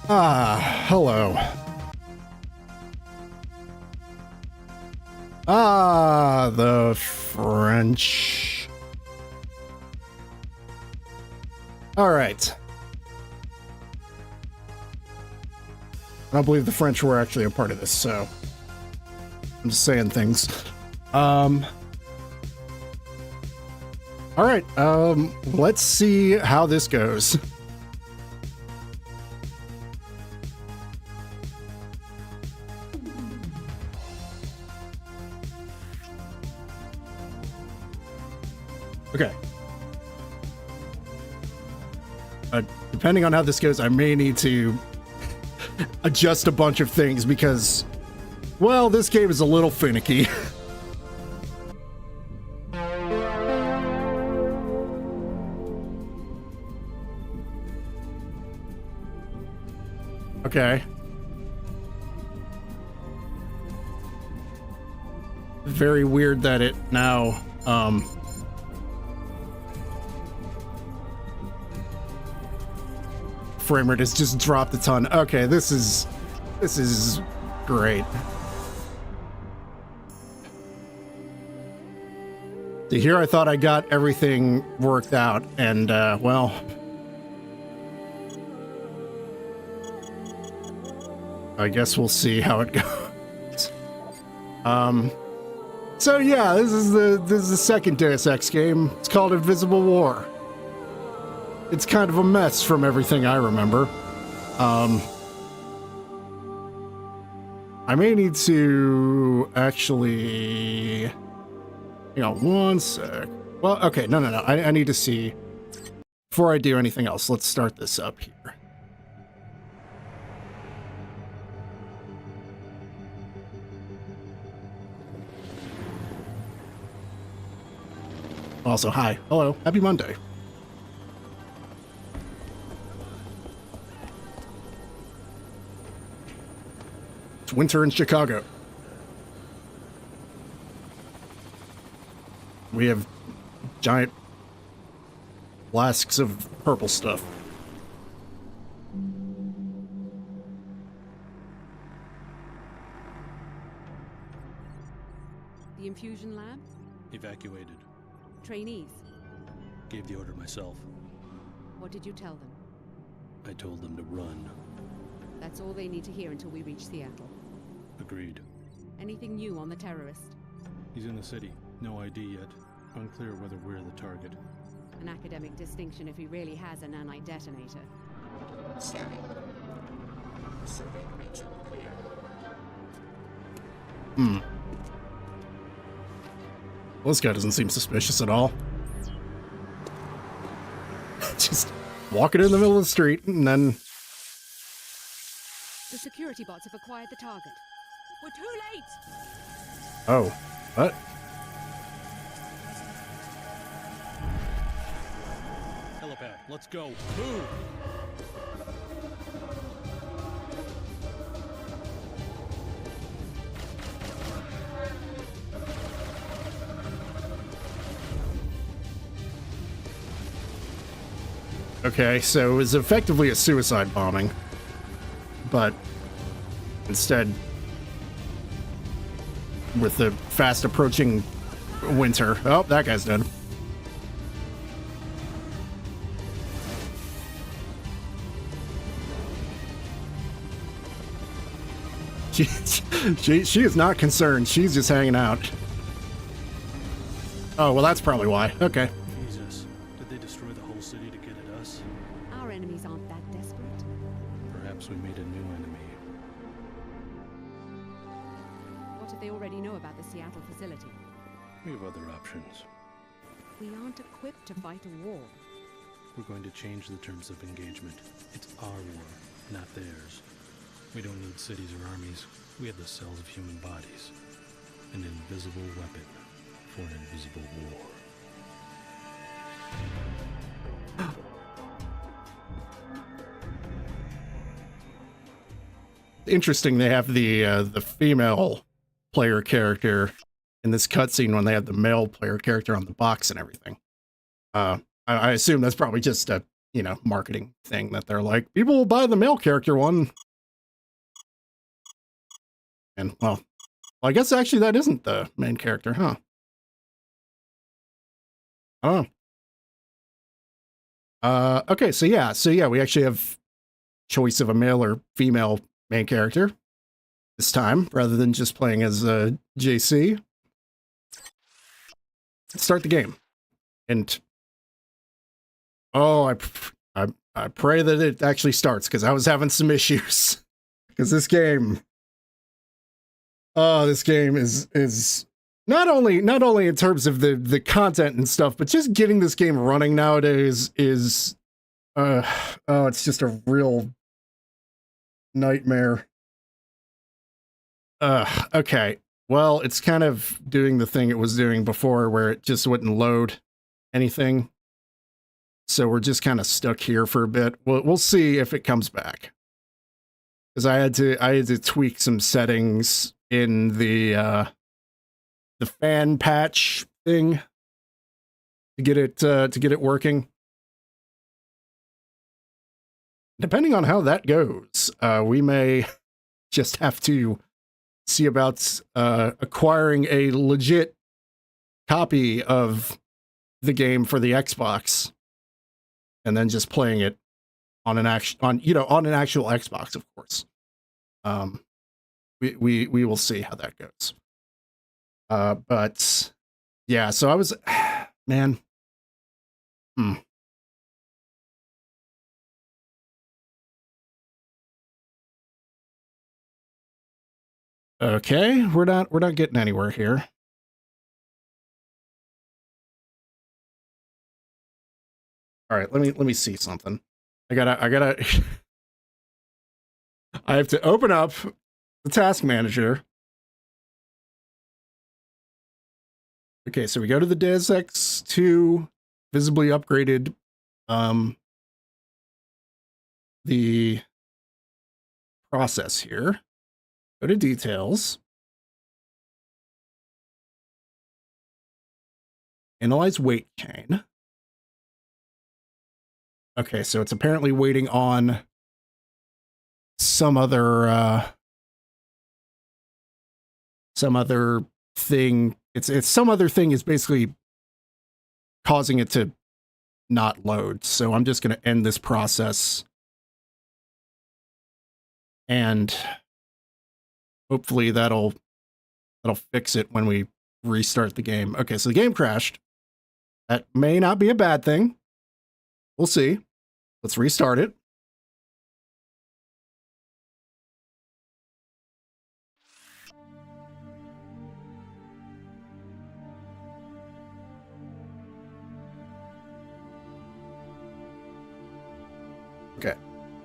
Hello. The French. All right. I don't believe the French were actually a part of this, so I'm just saying things. All right. Let's see how this goes. Okay. Depending on how this goes, I may need to adjust a bunch of things because, well, this game is a little finicky. Okay. Very weird that it now, frame rate has just dropped a ton. Okay, this is great. So here I thought I got everything worked out, and well, I guess we'll see how it goes. So yeah, this is the second Deus Ex game. It's called Invisible War. It's kind of a mess from everything I remember. I may need to actually... Hang on one sec. Well, okay, no. I need to see... Before I do anything else, let's start this up here. Also, hi. Hello. Happy Monday. Winter in Chicago. We have giant flasks of purple stuff. The infusion lab? Evacuated. Trainees? Gave the order myself. What did you tell them? I told them to run. That's all they need to hear until we reach Seattle. Agreed. Anything new on the terrorist? He's in the city. No ID yet. Unclear whether we're the target. An academic distinction if he really has a nanite detonator. Scanning. Survey region clear. Well, this guy doesn't seem suspicious at all. Just walking in the middle of the street and then... The security bots have acquired the target. We're too late! Oh, what? Helipad, let's go. Move! Okay, so it was effectively a suicide bombing. But instead, with the fast approaching winter... Oh, that guy's dead. She is not concerned. She's just hanging out. Oh, well, that's probably why. Okay. Jesus. Did they destroy the whole city to get at us? Our enemies aren't that desperate. Perhaps we made a new enemy. What if they already know about the Seattle facility? We have other options. We aren't equipped to fight a war. We're going to change the terms of engagement. It's our war, not theirs. We don't need cities or armies. We have the cells of human bodies. An invisible weapon for an invisible war. Interesting, they have the female player character in this cutscene when they have the male player character on the box and everything. I assume that's probably just a marketing thing that they're like, people will buy the male character one. And well, I guess actually that isn't the main character, huh? I don't know. Okay, so yeah, we actually have choice of a male or female main character this time, rather than just playing as JC. Let's start the game. And oh, I pray that it actually starts, because I was having some issues. Because this game is not only in terms of the content and stuff, but just getting this game running nowadays is it's just a real nightmare. Okay. Well, it's kind of doing the thing it was doing before, where it just wouldn't load anything. So we're just kind of stuck here for a bit. We'll see if it comes back. Because I had to tweak some settings in the fan patch thing to get it working. Depending on how that goes, we may just have to see about acquiring a legit copy of the game for the Xbox, and then just playing it on an actual Xbox, of course. We will see how that goes. But yeah, so I was, man. Okay, we're not getting anywhere here. All right, let me see something. I gotta I have to open up the task manager. Okay, so we go to the Deus Ex 2 visibly upgraded the process here. Go to details. Analyze weight chain. Okay, so it's apparently waiting on some other thing. It's some other thing is basically causing it to not load. So I'm just going to end this process, and hopefully that'll fix it when we restart the game. Okay, so the game crashed. That may not be a bad thing. We'll see. Let's restart it. Okay,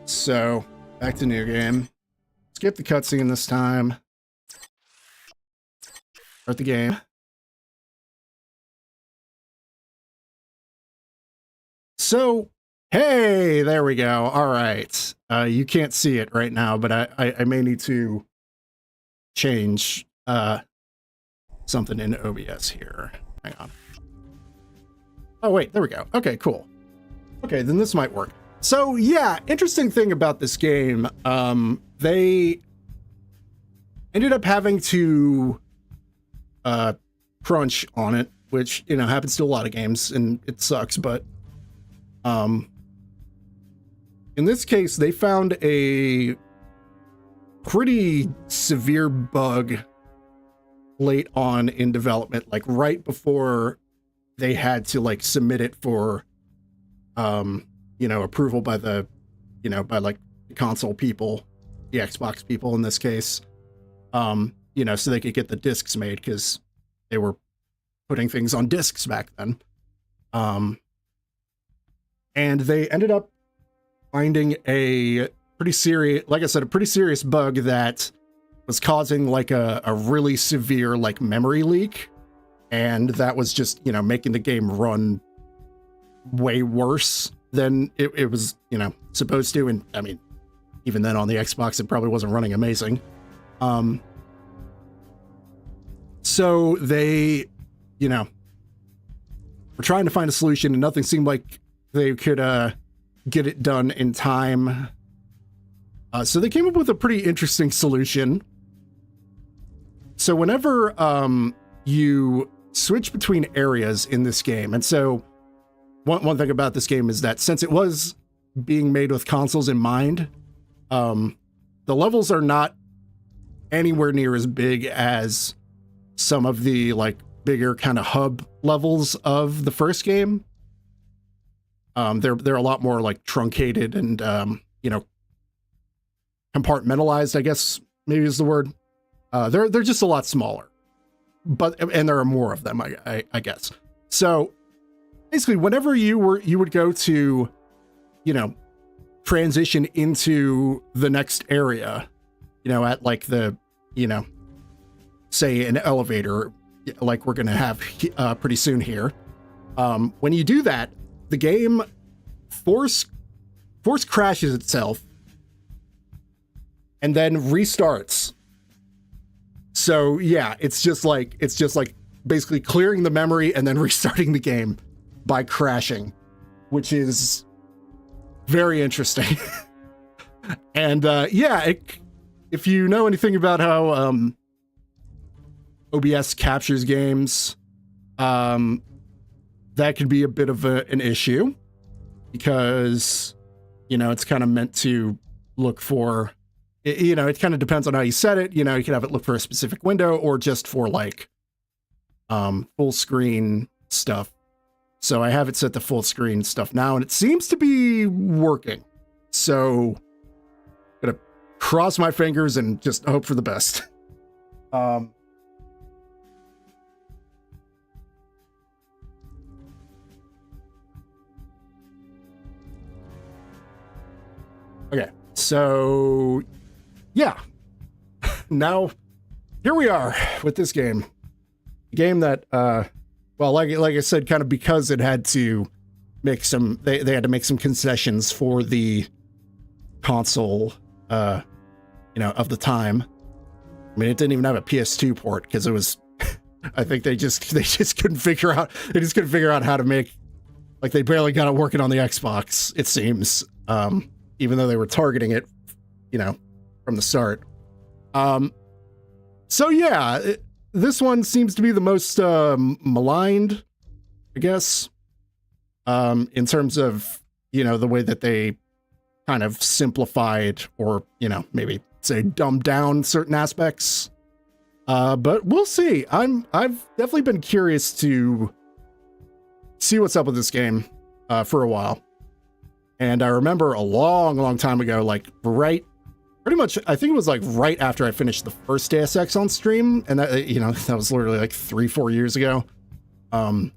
so back to new game. Skip the cutscene this time. Start the game. So, hey, there we go. All right. You can't see it right now, but I may need to change something in OBS here. Hang on. Oh, wait, there we go. Okay, cool. Okay, then this might work. So, yeah, interesting thing about this game, they ended up having to crunch on it, which, happens to a lot of games, and it sucks, but in this case, they found a pretty severe bug late on in development, like right before they had to submit it for approval by the the console people, the Xbox people in this case, so they could get the discs made, because they were putting things on discs back then. And they ended up finding a pretty serious bug that was causing a really severe memory leak, and that was just making the game run way worse than it was supposed to. And I mean, even then on the Xbox, it probably wasn't running amazing. So they were trying to find a solution, and nothing seemed like they could get it done in time. So they came up with a pretty interesting solution. So whenever you switch between areas in this game, and so one thing about this game is that since it was being made with consoles in mind, the levels are not anywhere near as big as some of the like bigger kind of hub levels of the first game. They're a lot more like truncated and compartmentalized, I guess maybe is the word. They're just a lot smaller, and there are more of them, I guess. So basically, whenever you would go to, transition into the next area, at like the, say an elevator, like we're gonna have pretty soon here. When you do that, the game force crashes itself and then restarts. So yeah, it's just like basically clearing the memory and then restarting the game by crashing, which is very interesting. And if you know anything about how OBS captures games, that could be a bit of an issue, because it's kind of meant to look for, it kind of depends on how you set it. You can have it look for a specific window or just for like full screen stuff. So I have it set to full screen stuff now, and it seems to be working. So I'm gonna cross my fingers and just hope for the best. Okay, so yeah, now here we are with this game. A game that, well, like I said, kind of because it had to make some, they had to make some concessions for the console, of the time. I mean, it didn't even have a PS2 port because it was, I think they just couldn't figure out, how to make, like they barely got it working on the Xbox, it seems. Even though they were targeting it, from the start. So yeah, this one seems to be the most maligned, I guess, in terms of, the way that they kind of simplified or, maybe say dumbed down certain aspects. But we'll see. I've definitely been curious to see what's up with this game for a while. And I remember a long time ago, like pretty much, I think it was like right after I finished the first Deus Ex on stream. And that, that was literally like 3-4 years ago. I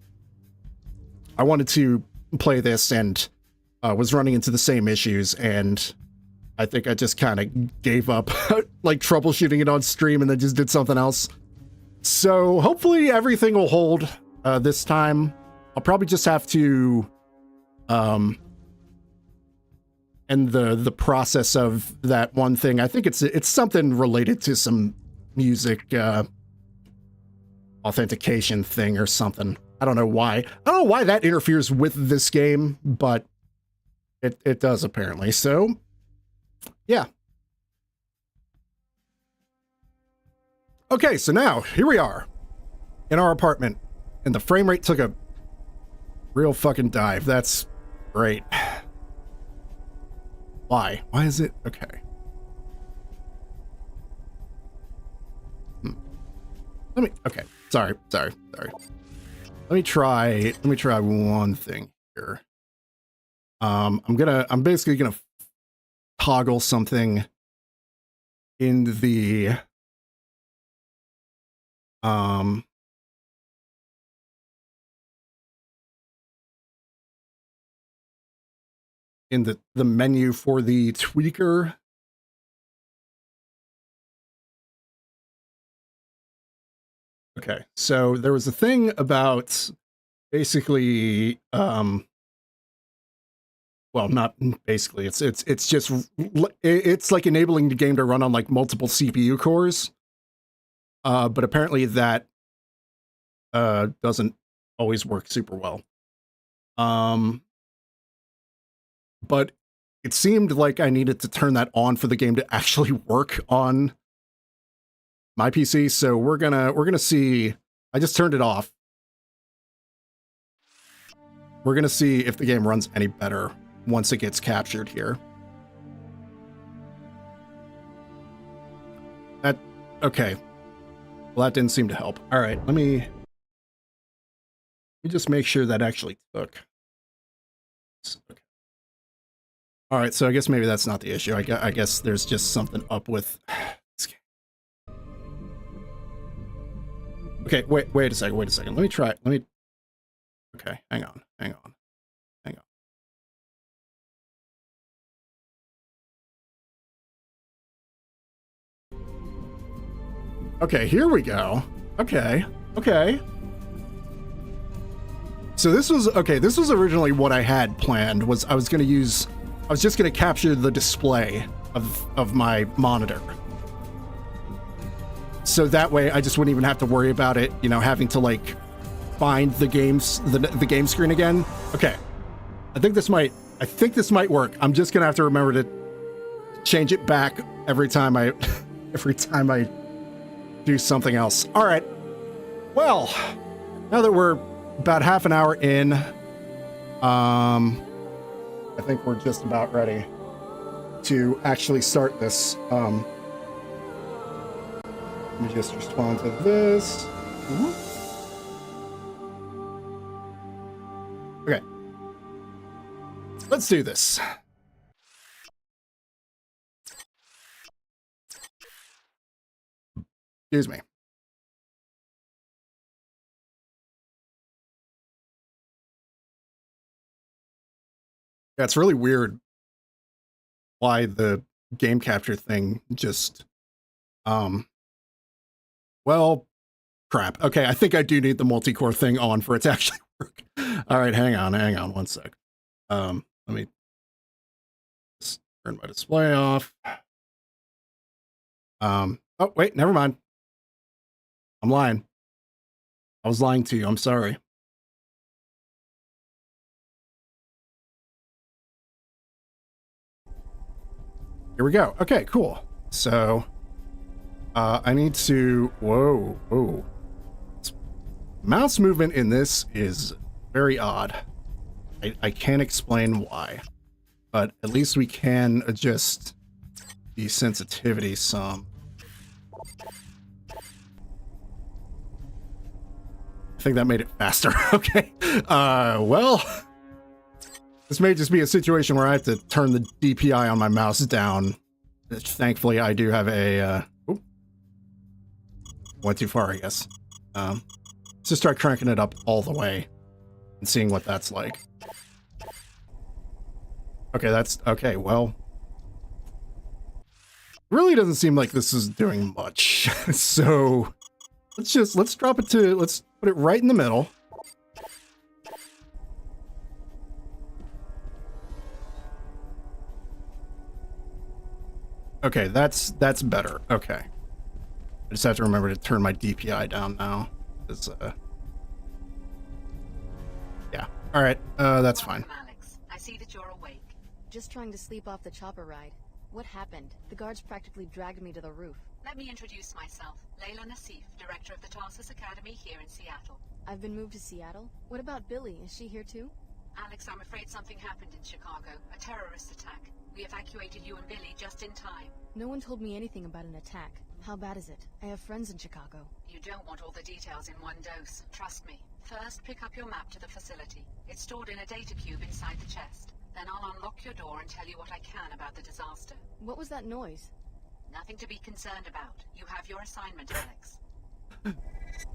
wanted to play this and was running into the same issues. And I think I just kind of gave up like troubleshooting it on stream and then just did something else. So hopefully everything will hold this time. I'll probably just have to, and the process of that one thing, I think it's something related to some music authentication thing or something. I don't know why that interferes with this game, but it does apparently. So yeah. Okay, so now here we are in our apartment, and the frame rate took a real fucking dive. That's great. Why is it okay? Okay. Sorry. Let me try one thing here. I'm basically gonna toggle something in the in the menu for the tweaker. Okay, so there was a thing about basically, well, not basically, it's just, it's like enabling the game to run on like multiple CPU cores. But apparently that doesn't always work super well. but it seemed like I needed to turn that on for the game to actually work on my PC. So we're gonna see. I just turned it off. We're gonna see if the game runs any better once it gets captured here. Okay. Well, that didn't seem to help. All right, let me just make sure that actually took. Okay. All right, so I guess maybe that's not the issue. I guess there's just something up with this game. Okay, wait a second. Let me try. Okay, hang on. Okay, here we go. Okay. So this was originally what I had planned. I was just gonna capture the display of my monitor. So that way I just wouldn't even have to worry about it, having to like find the game screen again. Okay. I think this might work. I'm just gonna have to remember to change it back every time I do something else. All right. Well, now that we're about half an hour in, I think we're just about ready to actually start this. Let me just respond to this. Okay. Let's do this. Excuse me. Yeah, it's really weird why the game capture thing just, well, crap. Okay, I think I do need the multi-core thing on for it to actually work. All right, hang on one sec. Let me just turn my display off. Oh, wait, never mind. I'm lying. I was lying to you. I'm sorry. Here we go. Okay, cool. So, I need to, whoa. Mouse movement in this is very odd. I can't explain why, but at least we can adjust the sensitivity some. I think that made it faster. Okay. Well, this may just be a situation where I have to turn the DPI on my mouse down. Thankfully, I do have a, went too far, I guess. Let's just try cranking it up all the way and seeing what that's like. Okay, okay, well. Really doesn't seem like this is doing much. So, let's drop it to, let's put it right in the middle. Okay, that's better. Okay. I just have to remember to turn my DPI down now. It's, yeah. All right, that's fine. Alex, I see that you're awake. Just trying to sleep off the chopper ride. What happened? The guards practically dragged me to the roof. Let me introduce myself. Layla Nassif, director of the Tarsus Academy here in Seattle. I've been moved to Seattle? What about Billy? Is she here too? Alex, I'm afraid something happened in Chicago. A terrorist attack. We evacuated you and Billy just in time. No one told me anything about an attack. How bad is it? I have friends in Chicago. You don't want all the details in one dose. Trust me. First, pick up your map to the facility. It's stored in a data cube inside the chest. Then I'll unlock your door and tell you what I can about the disaster. What was that noise? Nothing to be concerned about. You have your assignment, Alex.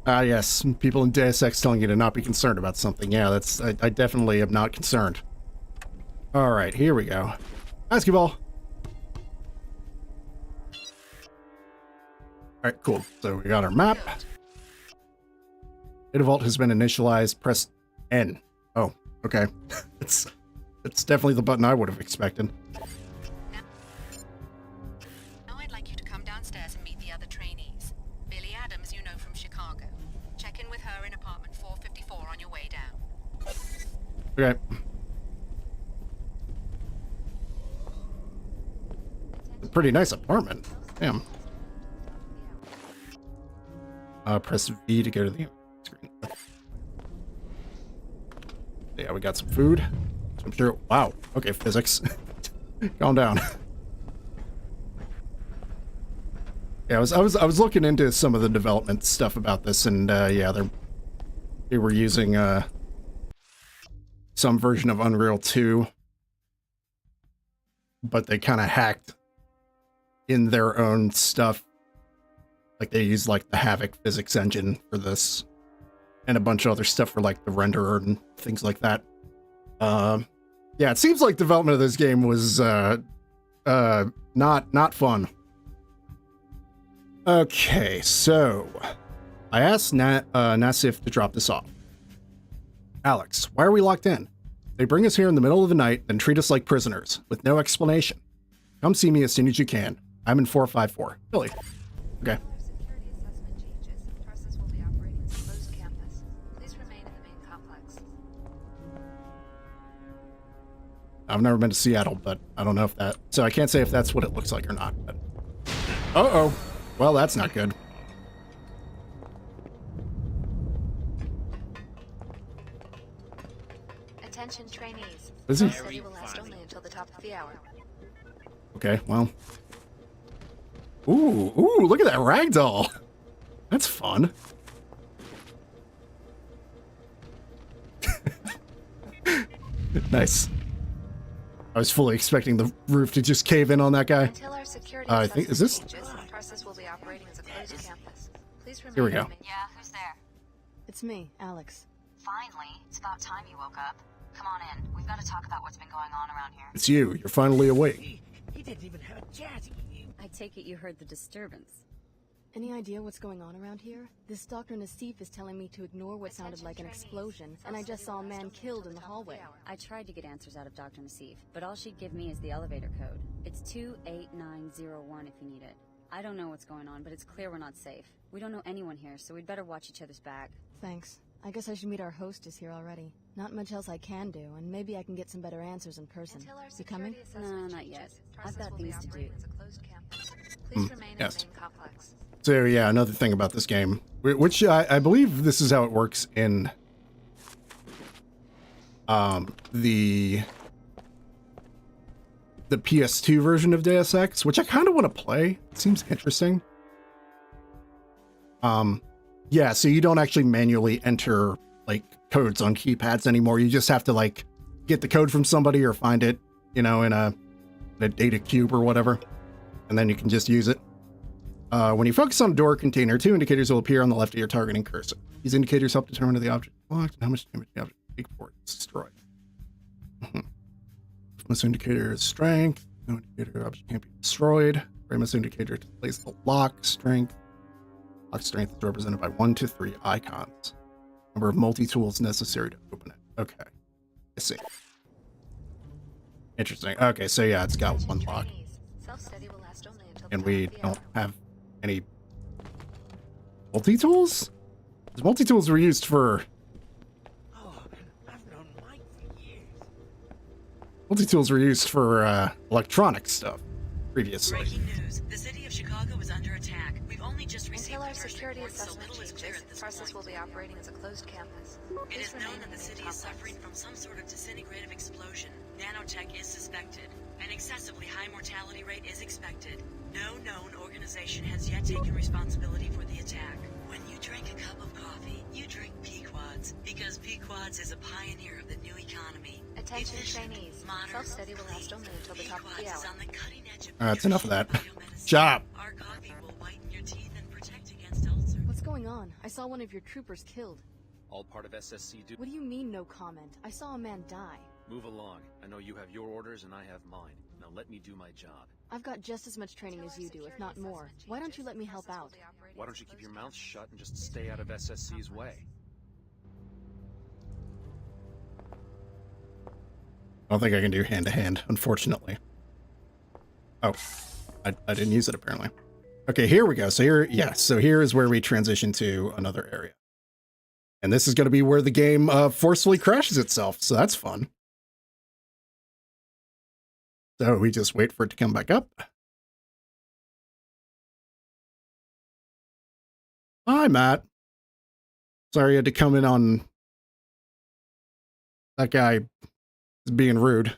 Yes. People in Deus Ex telling you to not be concerned about something. Yeah, I definitely am not concerned. All right, here we go. Basketball. All right, cool. So we got our map. Data vault has been initialized. Press N. Oh, okay. It's definitely the button I would have expected. Now I'd like you to come downstairs and meet the other trainees. Billy Adams, you know from Chicago. Check in with her in apartment 454 on your way down. Okay. A pretty nice apartment. Damn. Press V to go to the screen. Yeah, we got some food. I'm sure. Wow. Okay, physics. Calm down. Yeah, I was looking into some of the development stuff about this, and yeah, they were using some version of Unreal 2, but they kind of hacked in their own stuff. Like they used like the Havoc physics engine for this, and a bunch of other stuff for like the renderer and things like that. Yeah, it seems like development of this game was not fun. Okay, so I asked Nassif to drop this off. Alex, why are we locked in? They bring us here in the middle of the night and treat us like prisoners, with no explanation. Come see me as soon as you can. I'm in 454. Billy. Okay. Security assessment changes. Process will be operating as a closed campus. Please remain in the main complex. I've never been to Seattle, but I don't know if that... So I can't say if that's what it looks like or not, but... Uh-oh. Well, that's not good. Attention trainees. Is he? Study will last only until the top of the hour. Okay, well... Ooh, look at that ragdoll! That's fun. Nice. I was fully expecting the roof to just cave in on that guy. Until our security I think, is this? changes, process will be operating as a closed campus. Please remain Here we in the go. main- Yeah, who's there? It's me, Alex. Finally. It's about time you woke up. Come on in. We've got to talk about what's been going on around here. It's you. You're finally awake. He didn't even have a chat. I take it you heard the disturbance. Any idea what's going on around here? This Dr. Nassif is telling me to ignore what sounded like an explosion, and I just saw a man killed in the hallway. I tried to get answers out of Dr. Nassif, but all she'd give me is the elevator code. It's 28901 if you need it. I don't know what's going on, but it's clear we're not safe. We don't know anyone here, so we'd better watch each other's back. Thanks. I guess I should meet our hostess here already. Not much else I can do, and maybe I can get some better answers in person. Until our You coming? security assessment No, not yet. changes, I've process got will be things to do. operating as a closed campus. Please remain in yes. the main complex. So yeah, another thing about this game, which I believe this is how it works in the PS2 version of Deus Ex, which I kind of want to play. It seems interesting. Yeah, so you don't actually manually enter like codes on keypads anymore. You just have to like get the code from somebody or find it, you know, in a data cube or whatever, and then you can just use it. When you focus on a door container, 2 indicators will appear on the left of your targeting cursor. These indicators help determine if the object is blocked and how much damage the object will take before it's destroyed. Most indicator is strength. No indicator object can't be destroyed. Famous indicator displays the lock strength. Lock strength is represented by 1 to 3 icons. Number of multi-tools necessary to open it. Okay. I see. Interesting. Okay, so yeah, it's got one lock. Trainees. Self-study will last only until the And top we of the don't hour. have any multi-tools? Because multi-tools were used for... Oh, I've known Mike for years. Multi-tools were used for electronic stuff previously. Breaking news. The city of Chicago is under attack. We've only just received Until our the first security reports, so assessment little is clear changes, at this process will point. be operating as a closed campus. It Please is known remain that in the main city is complex. suffering from some sort of disintegrative explosion. Nanotech is suspected. An excessively high mortality rate is expected. No known organization has yet taken responsibility for the attack. When you drink a cup of coffee, you drink Pequods, because Pequods is a pioneer of the new economy. Attention Efficient, trainees. modern, Self-study will last clean. only until the top of the Pequods is hour. on the cutting edge of That's enough of that. nutrition and biomedicine. Shut up. Our coffee will whiten your teeth and protect against ulcers. What's going on? I saw one of your troopers killed. All part of SSC duty. What do you mean, no comment? I saw a man die. Move along. I know you have your orders and I have mine. Now let me do my job. I've got just as much training as you do, if not more. Why don't you let me help out? Why don't you keep your mouth shut and just stay out of SSC's way? I don't think I can do hand-to-hand, unfortunately. Oh, I didn't use it apparently. Okay, here we go. So here, yeah, so here is where we transition to another area. And this is going to be where the game forcefully crashes itself, so that's fun. So we just wait for it to come back up. Hi, Matt. Sorry you had to come in on that guy being rude.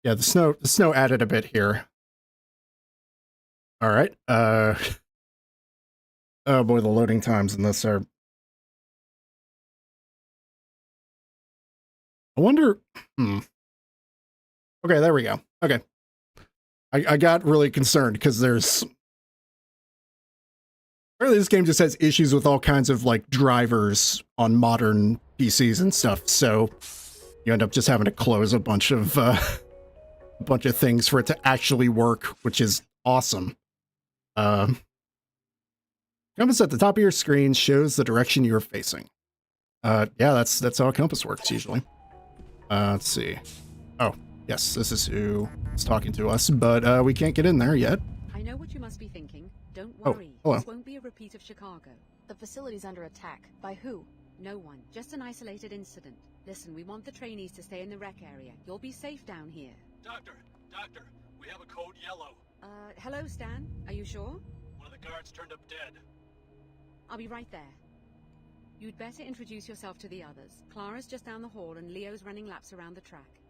Yeah, the snow added a bit here. All right. Oh boy, the loading times in this are. I wonder. Okay, there we go. Okay. I got really concerned because there's. Apparently this game just has issues with all kinds of like drivers on modern PCs and stuff, so you end up just having to close a bunch of things for it to actually work, which is awesome. Compass at the top of your screen shows the direction you're facing. Yeah, that's how a compass works usually. Let's see. Oh, yes, this is who is talking to us, but we can't get in there yet. I know what you must be thinking. Don't worry. Hello. This won't be a repeat of Chicago. The facility's under attack. By who? No one. Just an isolated incident. Listen, we want the trainees to stay in the rec area. You'll be safe down here. Doctor, we have a code yellow. Hello, Stan. Are you sure? One of the guards turned up dead. I'll be right there. You'd better introduce yourself to the others. Clara's just down the hall and Leo's running laps around the track.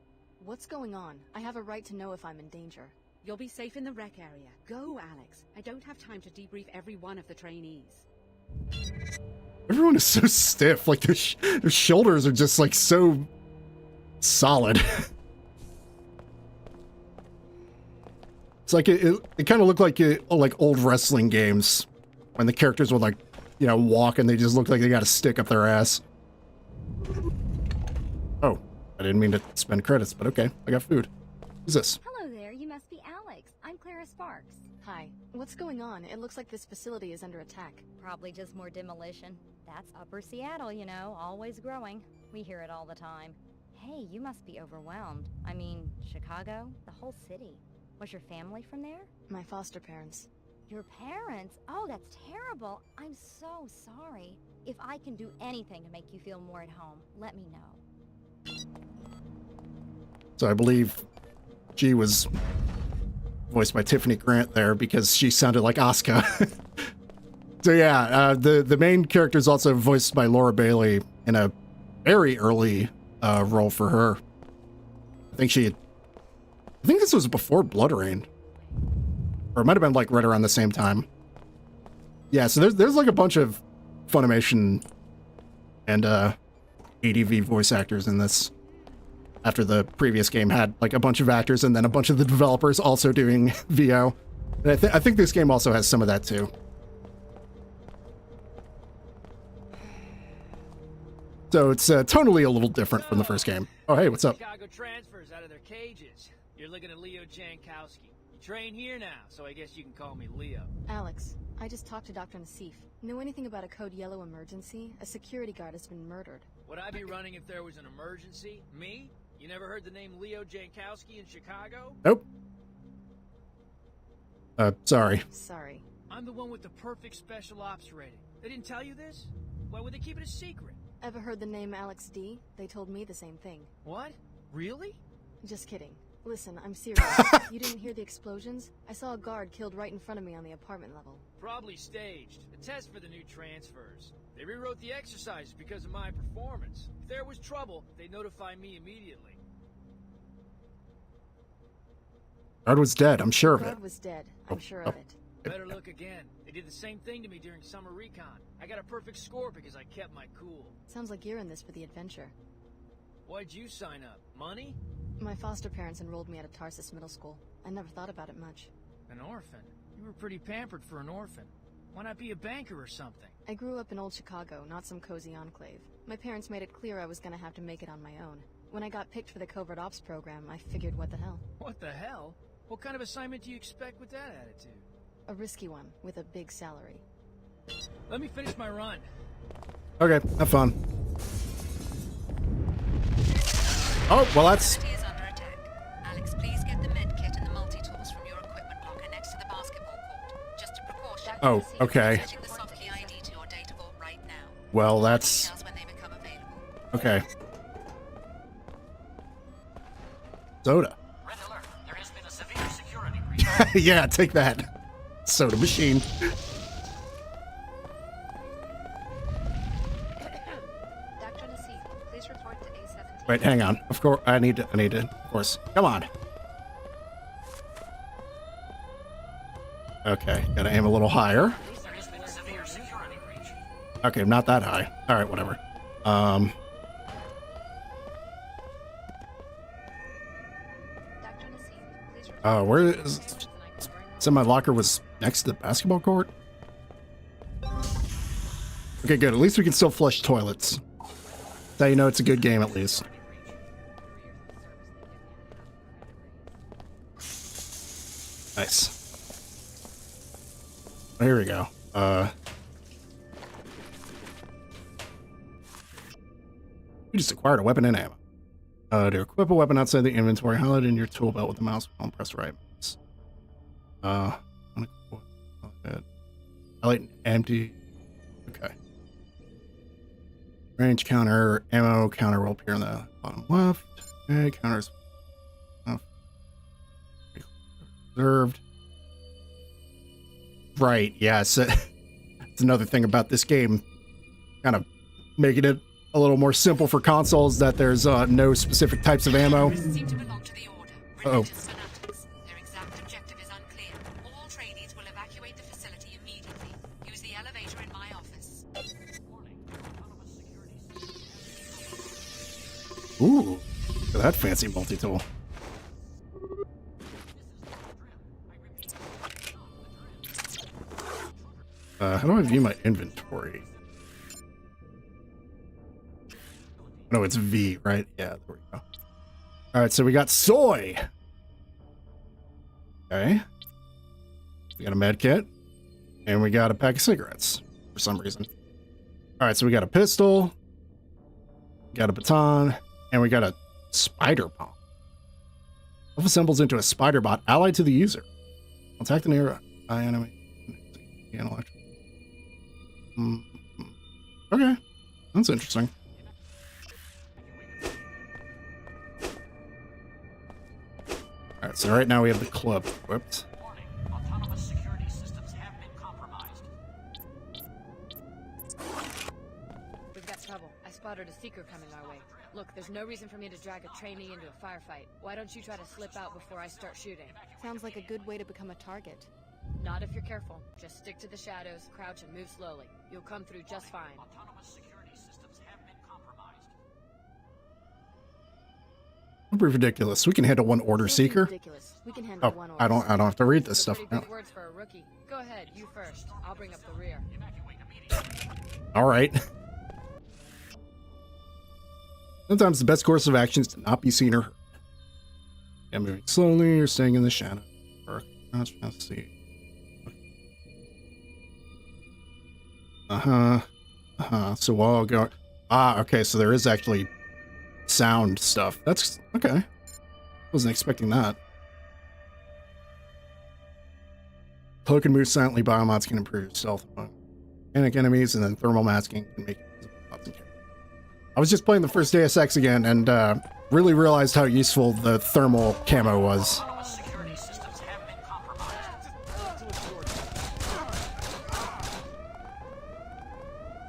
What's going on? I have a right to know if I'm in danger. You'll be safe in the rec area. Go, Alex. I don't have time to debrief every one of the trainees. Everyone is so stiff. Like their shoulders are just like so solid. It's like it kind of looked like old wrestling games when the characters would like, you know, walk and they just look like they got a stick up their ass. Oh, I didn't mean to spend credits, but okay, I got food. Who's this? Hello there, you must be Alex. I'm Clara Sparks. Hi. What's going on? It looks like this facility is under attack. Probably just more demolition. That's Upper Seattle, you know, always growing. We hear it all the time. Hey, you must be overwhelmed. I mean, Chicago? The whole city. Was your family from there? My foster parents. Your parents? Oh, that's terrible. I'm so sorry. If I can do anything to make you feel more at home, let me know. So I believe G was voiced by Tiffany Grant there because she sounded like Asuka. So yeah, the main character is also voiced by Laura Bailey in a very early role for her. I think this was before Blood Rain. Or it might have been like right around the same time. Yeah, so there's like a bunch of Funimation and ADV voice actors in this. After the previous game had like a bunch of actors and then a bunch of the developers also doing VO. And I think this game also has some of that too. So it's totally a little different from the first game. Oh, hey, what's up? Chicago transfers out of their cages. You're looking at Leo Jankowski. You train here now, so I guess you can call me Leo. Alex, I just talked to Dr. Nassif. Know anything about a Code Yellow emergency? A security guard has been murdered. Would I be running if there was an emergency? Me? You never heard the name Leo Jankowski in Chicago? Nope. Sorry. Sorry. I'm the one with the perfect special ops rating. They didn't tell you this? Why would they keep it a secret? Ever heard the name Alex D? They told me the same thing. What? Really? Just kidding. Listen, I'm serious. You didn't hear the explosions? I saw a guard killed right in front of me on the apartment level. Probably staged. A test for the new transfers. They rewrote the exercises because of my performance. If there was trouble, they'd notify me immediately. Guard was dead, I'm sure of it. Guard was dead. I'm sure of it. Better look again. They did the same thing to me during summer recon. I got a perfect score because I kept my cool. Sounds like you're in this for the adventure. Why'd you sign up? Money? My foster parents enrolled me at a Tarsus middle school. I never thought about it much. An orphan? You were pretty pampered for an orphan. Why not be a banker or something? I grew up in old Chicago, not some cozy enclave. My parents made it clear I was gonna have to make it on my own. When I got picked for the covert ops program, I figured what the hell. What the hell? What kind of assignment do you expect with that attitude? A risky one, with a big salary. Let me finish my run. Okay, have fun. Oh, well that's... Facility is under attack. Alex, please get the med kit and the multi-tools from your equipment locker next to the basketball court. Just a precaution. Oh, okay. Setting the soft key ID to your data vault right now. Well, that's... Details when they become available. Okay. Soda. Red alert. There has been a severe security breach. Yeah, take that. Soda machine. Dr. Nassif, please report to A17. Wait, hang on. Of course, I need to, of course. Come on. Okay, gotta aim a little higher. Okay, not that high. All right, whatever. Dr. Nassif, please report Where is... So my locker was next to the basketball court? Okay, good. At least we can still flush toilets. So you know it's a good game, at least. Nice. Oh, here we go. You just acquired a weapon and ammo. To equip a weapon outside the inventory, highlight it in your tool belt with the mouse and press right. Highlight empty. Okay. Range counter, ammo counter will appear in the bottom left. Okay, counters. Reserved. Right, yes. It's another thing about this game. Kind of making it a little more simple for consoles that there's no specific types of ammo. seem to belong to the Order. Uh-oh. Religious fanatics. Their exact objective is unclear. All trainees will evacuate the facility immediately. Use the elevator in my office. Ooh, look at that fancy multi-tool. How do I view my inventory? No, it's V, right? Yeah, there we go. All right, so we got soy. Okay. We got a med kit. And we got a pack of cigarettes for some reason. All right, so we got a pistol. Got a baton. And we got a spider bomb. Self assembles into a spider bot allied to the user. Attack the nearby enemy. Okay, that's interesting. Alright, so right now we have the club equipped. Warning, autonomous security systems have been compromised. We've got trouble. I spotted a seeker coming our way. Look, there's no reason for me to drag a trainee into a firefight. Why don't you try to slip out before I start shooting? Sounds like a good way to become a target. Not if you're careful. Just stick to the shadows, crouch, and move slowly. You'll come through just fine. Autonomous security systems have been compromised. That'd be ridiculous. We can handle one order seeker. Ridiculous. We can handle Oh, one order. I don't have to read this Those stuff. are pretty big words for a rookie. Go ahead, you first. I'll bring up the rear. Evacuate immediately. All right. Sometimes the best course of action is to not be seen or heard. Yeah, moving slowly or staying in the shadow. Or let's see. So while go. Okay. So there is actually sound stuff. That's okay. Wasn't expecting that. Cloak and move silently. Biomods can improve stealth among panic enemies, and then thermal masking can make. I was just playing the first Deus Ex again, and really realized how useful the thermal camo was. Autonomous security systems have been compromised.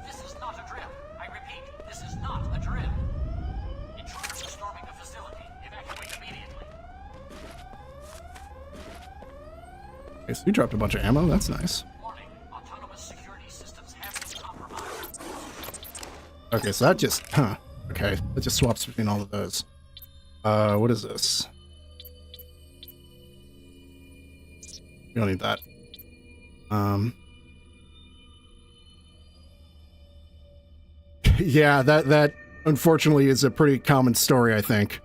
This is not a drill. I repeat, this is not a drill. Intruders are storming the facility. Evacuate immediately. Okay, so you dropped a bunch of ammo. That's nice. Warning, autonomous security systems have been compromised. Okay, so that just, okay, that just swaps between all of those. What is this? We don't need that. Yeah, that unfortunately is a pretty common story, I think.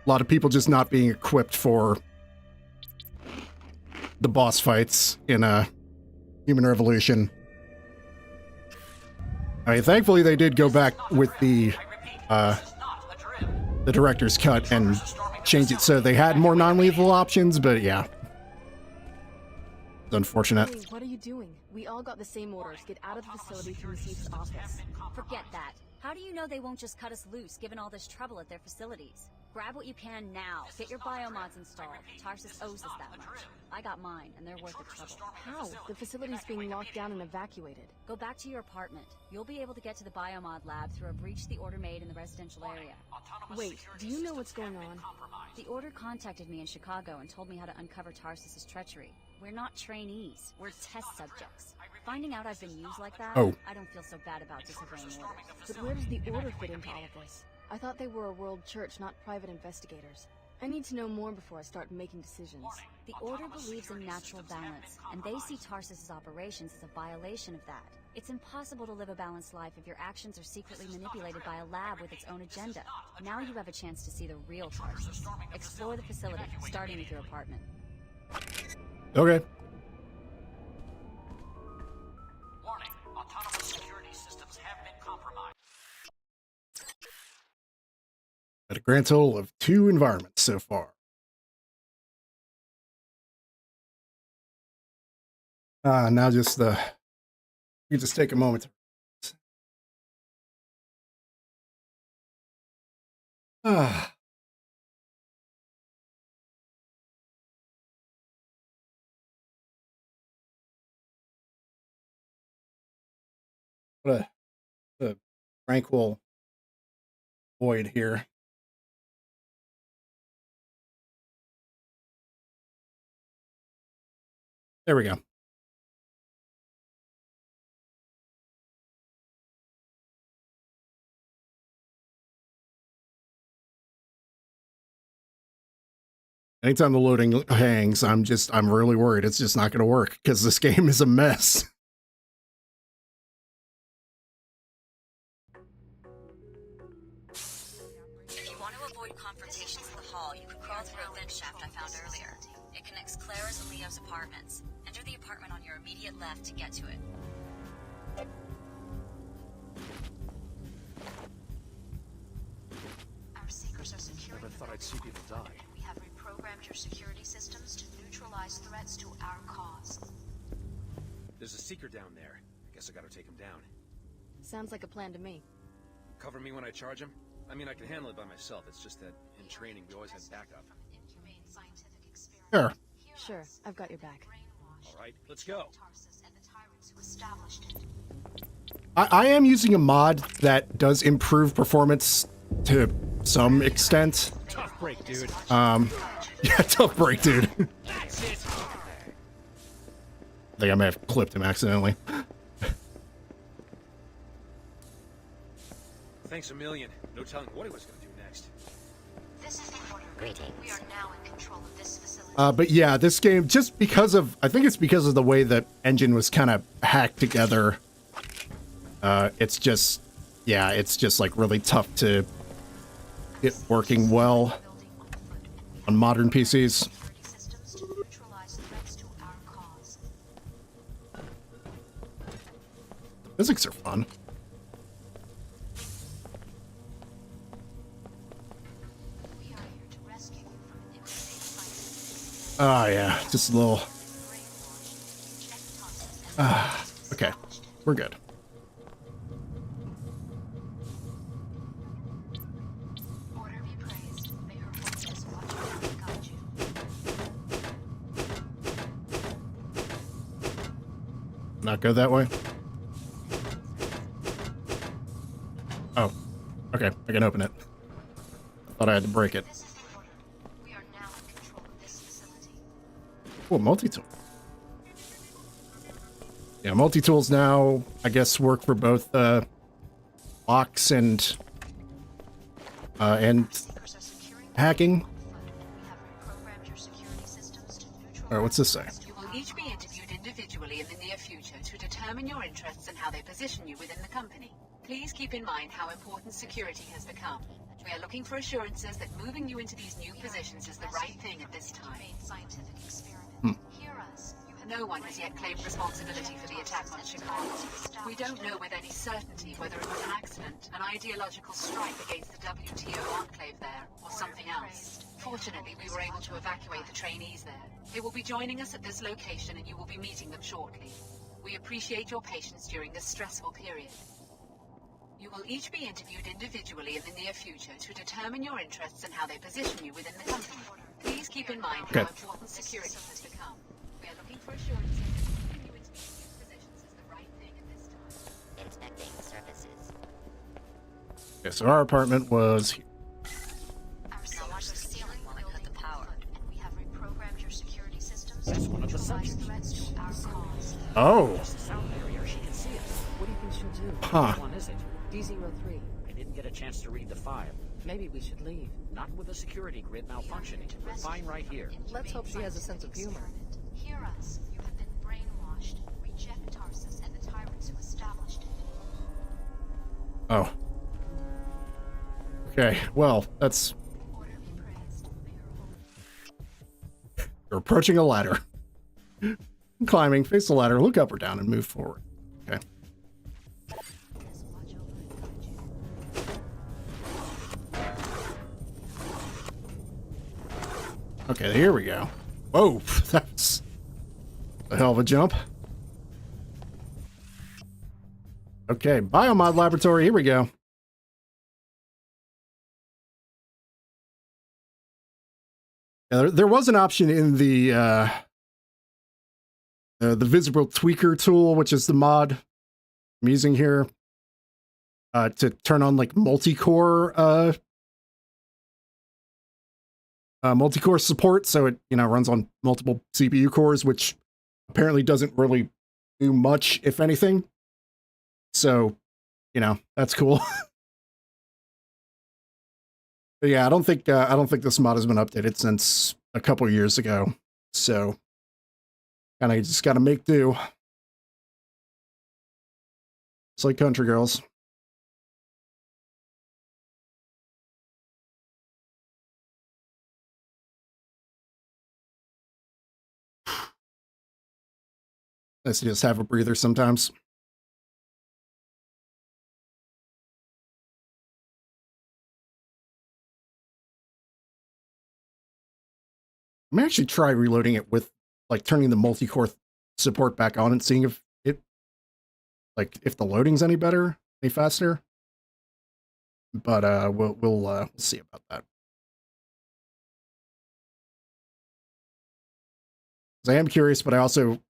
A lot of people just not being equipped for the boss fights in a Human Revolution. I mean, thankfully they did go back with the director's cut and change it so they had more non-lethal options, but yeah. It's unfortunate. What are you doing? We all got the same orders. Get out of the facility from Nassif's office. Forget that. How do you know they won't just cut us loose, given all this trouble at their facilities? Grab what you can now. Get your biomods installed. Tarsus owes us that much. I got mine, and they're worth the trouble. How? The facility's being locked down and evacuated. Go back to your apartment. You'll be able to get to the biomod lab through a breach the Order made in the residential area. Wait, do you know what's going on? The Order contacted me in Chicago and told me how to uncover Tarsus's treachery. We're not trainees. We're test subjects. Finding out I've been used like that, I don't feel so bad about disobeying orders. But where does the Order fit into all of this? I thought they were a world church, not private investigators. I need to know more before I start making decisions. The Order believes in natural balance, and they see Tarsus's operations as a violation of that. It's impossible to live a balanced life if your actions are secretly manipulated by a lab with its own agenda. Now you have a chance to see the real Tarsus. Explore the facility, starting with your apartment. Okay. Warning, autonomous security systems have been compromised. At a grand total of 2 environments so far. Now just you just take a moment to what a tranquil void here. There we go. Anytime the loading hangs, I'm really worried it's just not going to work because this game is a mess. If you want to avoid confrontations in the hall, you can crawl through a vent shaft I found earlier. It connects Clara's and Leo's apartments. Enter the apartment on your immediate left to get to it. Our seekers are securing Never thought I'd see people die. We have reprogrammed your security systems to neutralize threats to our cause. There's a seeker down there. I guess I gotta take him down. Sounds like a plan to me. Cover me when I charge him? I mean, I can handle it by myself. It's just that in training, we always had backup. Sure. Sure, I've got your back. All right, let's go. I am using a mod that does improve performance to some extent. Tough break, dude. Yeah, tough break, dude. That's it. I think I may have clipped him accidentally. Thanks a million. No telling what he was gonna do next. This is the order. We are now in control of this facility. But yeah, this game, just because of, I think it's because of the way the engine was kind of hacked together. It's just, yeah, it's just like really tough to get working well on modern PCs. The physics are fun. Oh yeah, just a little. Okay, we're good. Not go that way? Oh, okay, I can open it. Thought I had to break it. Oh, multi-tool. Yeah, multi-tools now, I guess, work for both locks and hacking. Alright, what's this say? You will each be interviewed individually in the near future to determine your interests and how they position you within the company. Please keep in mind how important security has become. We are looking for assurances that moving you into these new positions is the right thing at this time. No one has yet claimed responsibility for the attack on Chicago. We don't know with any certainty whether it was an accident, an ideological strike against the WTO enclave there, or something else. Fortunately, we were able to evacuate the trainees there. They will be joining us at this location and you will be meeting them shortly. We appreciate your patience during this stressful period. You will each be interviewed individually in the near future to determine your interests and how they position you within the company. Please keep in mind how important security has become. We are looking for assurances that continuing to be in these positions is the right thing at this time. Inspecting services. Okay, so our apartment was here. Our solar ceiling while I cut the power. And we have reprogrammed your security systems That's to one of the neutralize subjects. threats to our cause. Oh. There's a sound barrier. She can see us. What do you think she'll do? Huh. Which one is it? D03. I didn't get a chance to read the file. Maybe we should leave. Not with the security grid malfunctioning. We're fine right here. Let's hope she has a sense of humor. Hear us. You have been brainwashed. Reject Tarsus and the tyrants who established it. Oh. Okay, well, that's... You're approaching a ladder. Climbing, face the ladder, look up or down, and move forward. Okay. Okay, here we go. Whoa, that's a hell of a jump. Okay, Biomod Laboratory, here we go. Yeah, there was an option in the visible tweaker tool, which is the mod I'm using here, to turn on like multi-core support, so it runs on multiple CPU cores, which apparently doesn't really do much, if anything. So, that's cool. But yeah, I don't think this mod has been updated since a couple years ago. So, kind of just got to make do. It's like Country Girls. Nice to just have a breather sometimes. I may actually try reloading it with, like, turning the multi-core support back on and seeing if if the loading's any better, any faster. But we'll see about that. 'Cause I am curious, but I also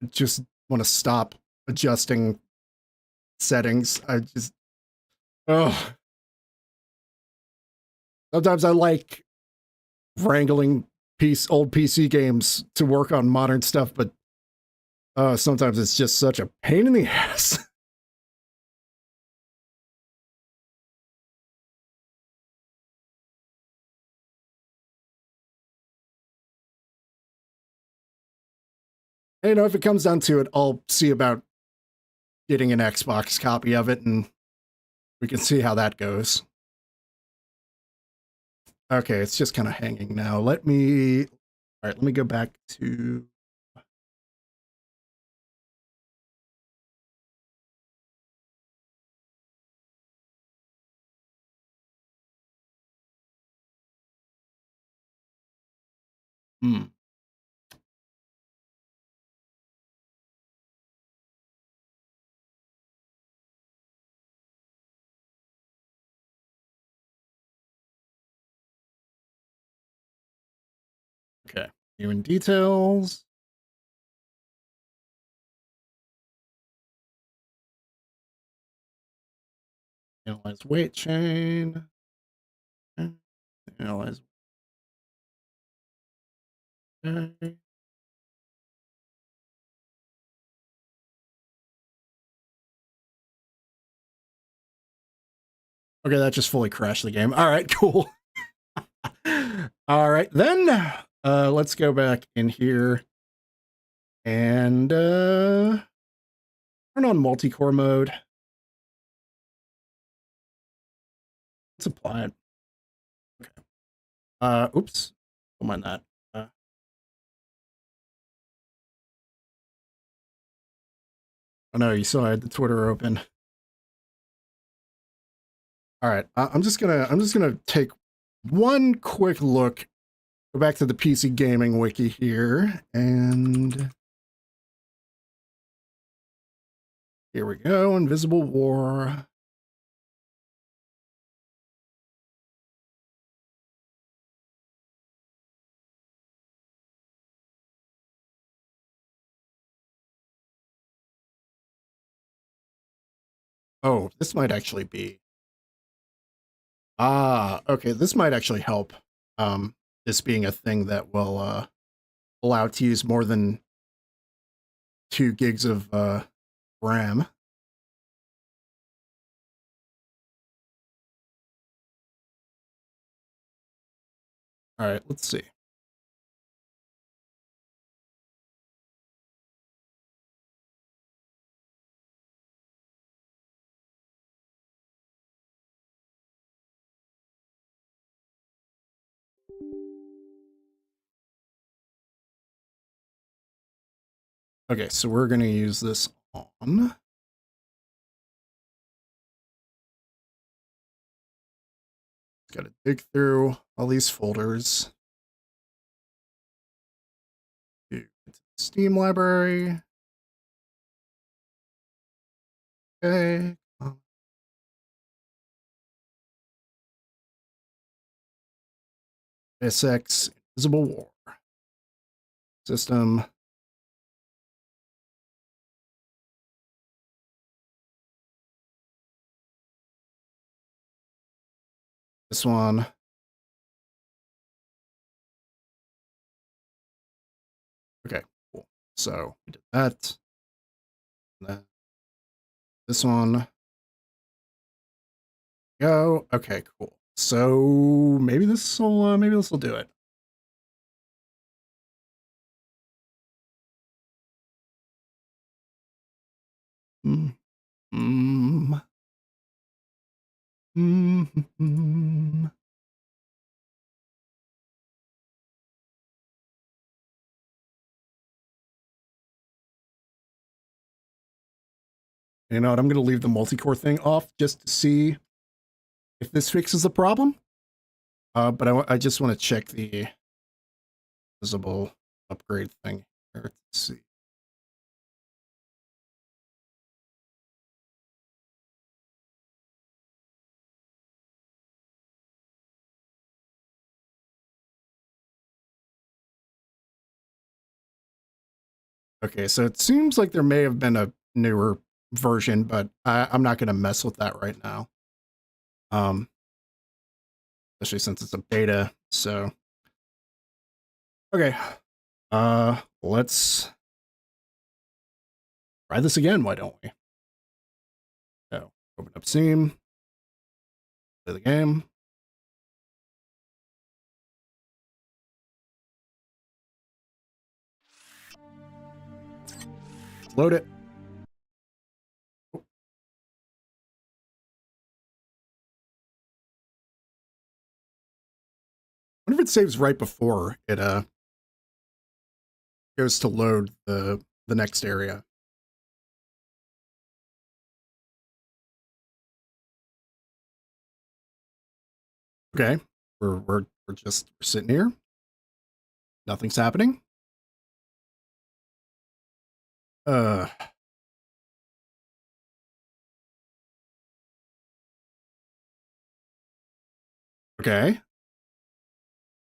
just want to stop adjusting settings. Sometimes I like wrangling old PC games to work on modern stuff, but sometimes it's just such a pain in the ass. If it comes down to it, I'll see about getting an Xbox copy of it, and we can see how that goes. Okay, it's just kind of hanging now. All right, let me go back to... Okay, viewing details. Analyze weight chain. Analyze. Okay. Okay, that just fully crashed the game. All right, cool. All right, then let's go back in here and turn on multi-core mode. Let's apply it. Okay. Oops. Don't mind that. Oh no, you saw I had the Twitter open. All right, I'm just gonna take one quick look. Go back to the PC gaming wiki here, and here we go. Invisible War. Oh, this might actually be. Ah, okay. This might actually help. This being a thing that will allow to use more than 2 gigs of RAM. All right, let's see. Okay, so we're going to use this on. Got to dig through all these folders. Steam library. Okay. Deus Ex, Invisible War. System. This one. Okay, cool. So we did that. And then this one. Go. Okay, cool. So maybe this will do it. Mm. Mm. Mm. You know what? I'm going to leave the multi-core thing off just to see if this fixes the problem. But I just want to check the visible upgrade thing here. Let's see. Okay, so it seems like there may have been a newer version, but I'm not going to mess with that right now. Especially since it's a beta. So, okay, let's try this again. Why don't we? So, open up Steam, play the game. Load it. I wonder if it saves right before it goes to load the next area. Okay, we're just sitting here. Nothing's happening. Okay.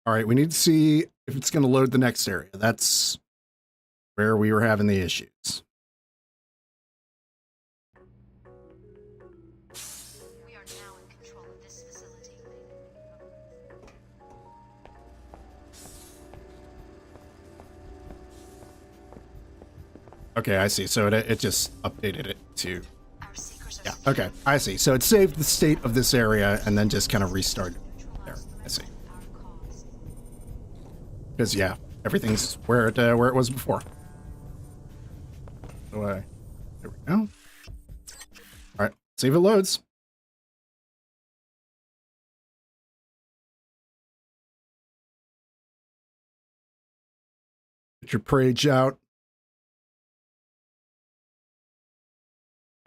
All right, we need to see if it's going to load the next area. That's where we were having the issues. We are now in control of this facility. Okay, I see. So it just updated it to... Yeah, okay, I see. So it saved the state of this area and then just kind of restarted there. I see. Because, yeah, everything's where it was before. So, there we go. All right, see if it loads. Get your page out.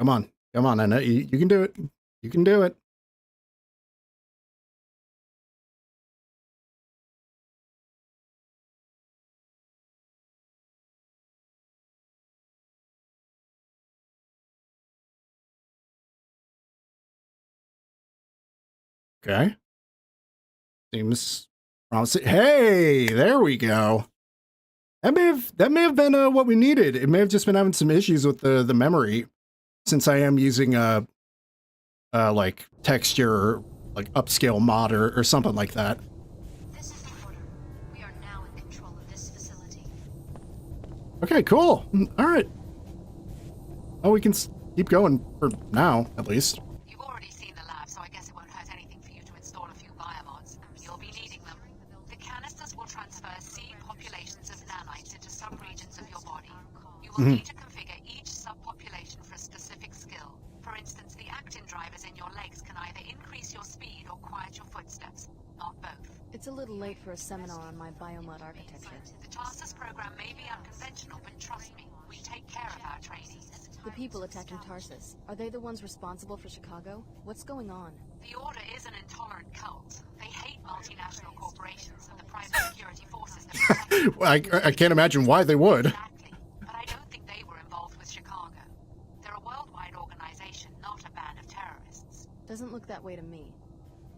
Come on. Come on. I know you can do it. You can do it. Okay. Seems promising. Hey, there we go. That may have been what we needed. It may have just been having some issues with the memory, since I am using like texture, like upscale mod or something like that. This is the order. We are now in control of this facility. Okay, cool. All right. Oh, we can keep going for now, at least. You've already seen the lab, so I guess it won't hurt anything for you to install a few biomods. You'll be needing them. The canisters will transfer seed populations of nanites into subregions of your body. You will need to configure each subpopulation for a specific skill. For instance, the actin drivers in your legs can either increase your speed or quiet your footsteps, not both. It's a little late for a seminar on my biomod architecture. The Tarsus program may be unconventional, but trust me, we take care of our trainees. The people attacking Tarsus, are they the ones responsible for Chicago? What's going on? The Order is an intolerant cult. They hate multinational corporations and the private security forces that protect them. I can't imagine why they would. Exactly. But I don't think they were involved with Chicago. They're a worldwide organization, not a band of terrorists. Doesn't look that way to me.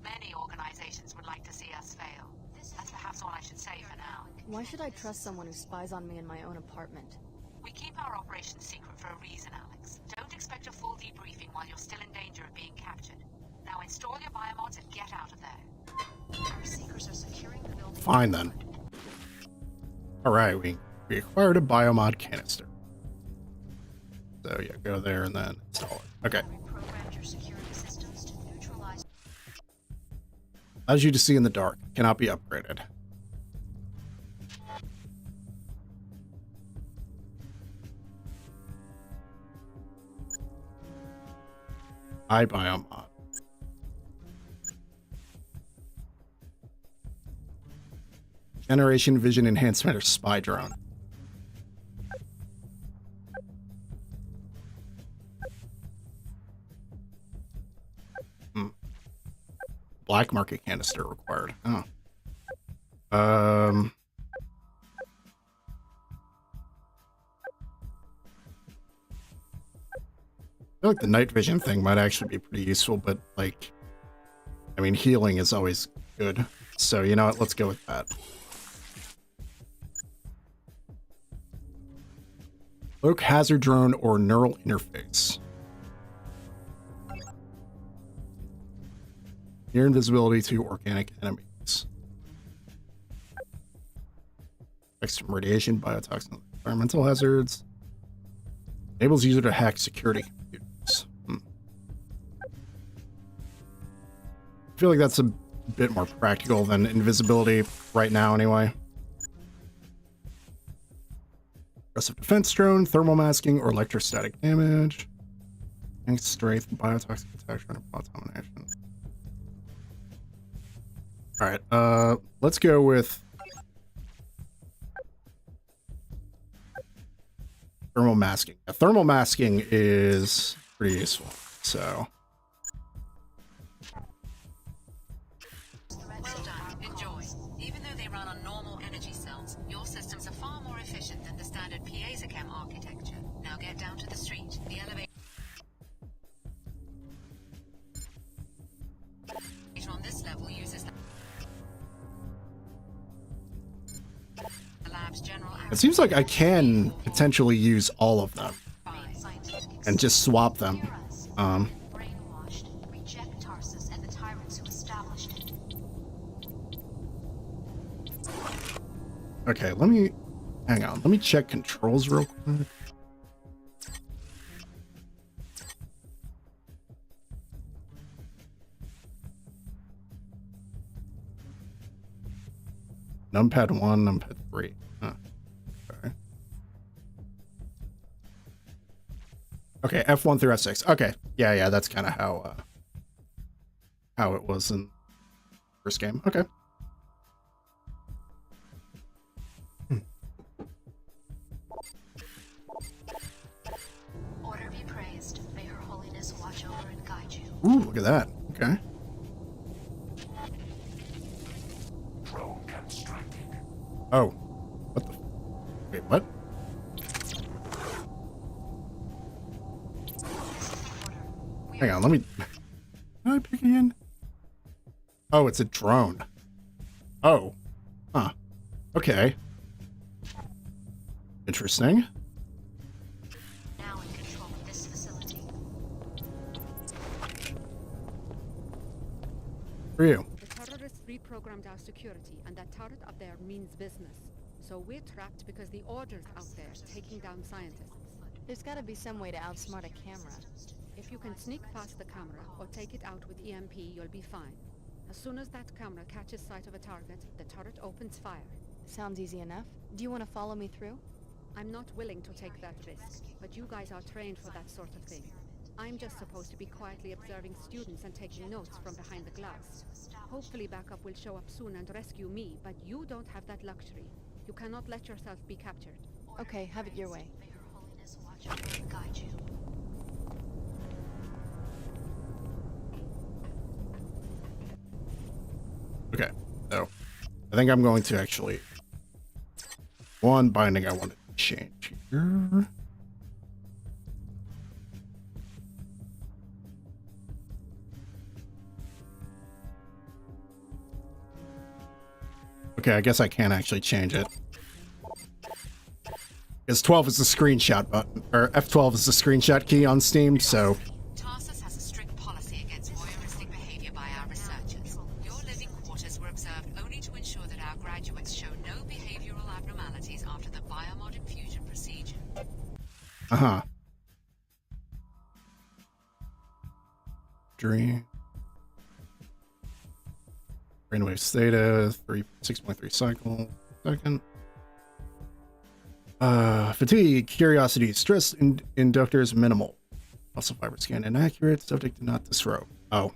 Many organizations would like to see us fail. That's perhaps all I should say for now. Why should I trust someone who spies on me in my own apartment? We keep our operation secret for a reason, Alex. Don't expect a full debriefing while you're still in danger of being captured. Now install your biomods and get out of there. Our seekers are securing the building. Fine then. All right, we acquired a biomod canister. So yeah, go there and then install it. Okay. Reprogrammed your security systems to neutralize. Allows you to see in the dark. Cannot be upgraded. iBiomod. Generation vision enhancement or spy drone. Black market canister required. Oh. I feel like the night vision thing might actually be pretty useful, but like, I mean, healing is always good. So you know what? Let's go with that. Cloak, hazard drone, or neural interface. Near invisibility to organic enemies. Effects from radiation, biotoxin, environmental hazards. Enables user to hack security computers. I feel like that's a bit more practical than invisibility right now anyway. Aggressive defense drone, thermal masking, or electrostatic damage. Strength, strength, biotoxic protection, and plot domination. Alright, let's go with thermal masking. Thermal masking is pretty useful, so. Well done. Enjoy. Even though they run on normal energy cells, your systems are far more efficient than the standard piezo-chem architecture. Now get down to the street. The elevator on this level uses the lab's general. It seems like I can potentially use all of them and just swap them. Brainwashed. Reject Tarsus and the tyrants who established it. Okay, hang on. Let me check controls real quick. Numpad 1, numpad 3. Huh. Okay. Okay, F1 through F6. Okay. Yeah, that's kind of how it was in the first game. Okay. Order be praised. May her holiness watch over and guide you. Ooh, look at that. Okay. Oh. What the? Wait, what? Hang on, let me... Can I pick again? Oh, it's a drone. Oh. Huh. Okay. Interesting. Now in control of this facility. For you. The terrorists reprogrammed our security, and that turret up there means business. So we're trapped because the Order's out there taking down scientists. There's gotta be some way to outsmart a camera. If you can sneak past the camera or take it out with EMP, you'll be fine. As soon as that camera catches sight of a target, the turret opens fire. Sounds easy enough. Do you want to follow me through? I'm not willing to take that risk, but you guys are trained for that sort of thing. I'm just supposed to be quietly observing students and taking notes from behind the glass. Hopefully backup will show up soon and rescue me, but you don't have that luxury. You cannot let yourself be captured. Okay, have it your way. May Her Holiness watch over and guide you. Okay, so I think I'm going to actually one binding I want to change here. Okay, I guess I can't actually change it. Because 12 is the screenshot button, or F12 is the screenshot key on Steam, so... Tarsus has a strict policy against voyeuristic behavior by our researchers. Your living quarters were observed only to ensure that our graduates show no behavioral abnormalities after the biomod infusion procedure. Uh-huh. Dream. Brainwave theta, 6.3 cycle second. Fatigue, curiosity, stress inductors minimal. Muscle fiber scan inaccurate. Subject did not disrobe. Oh.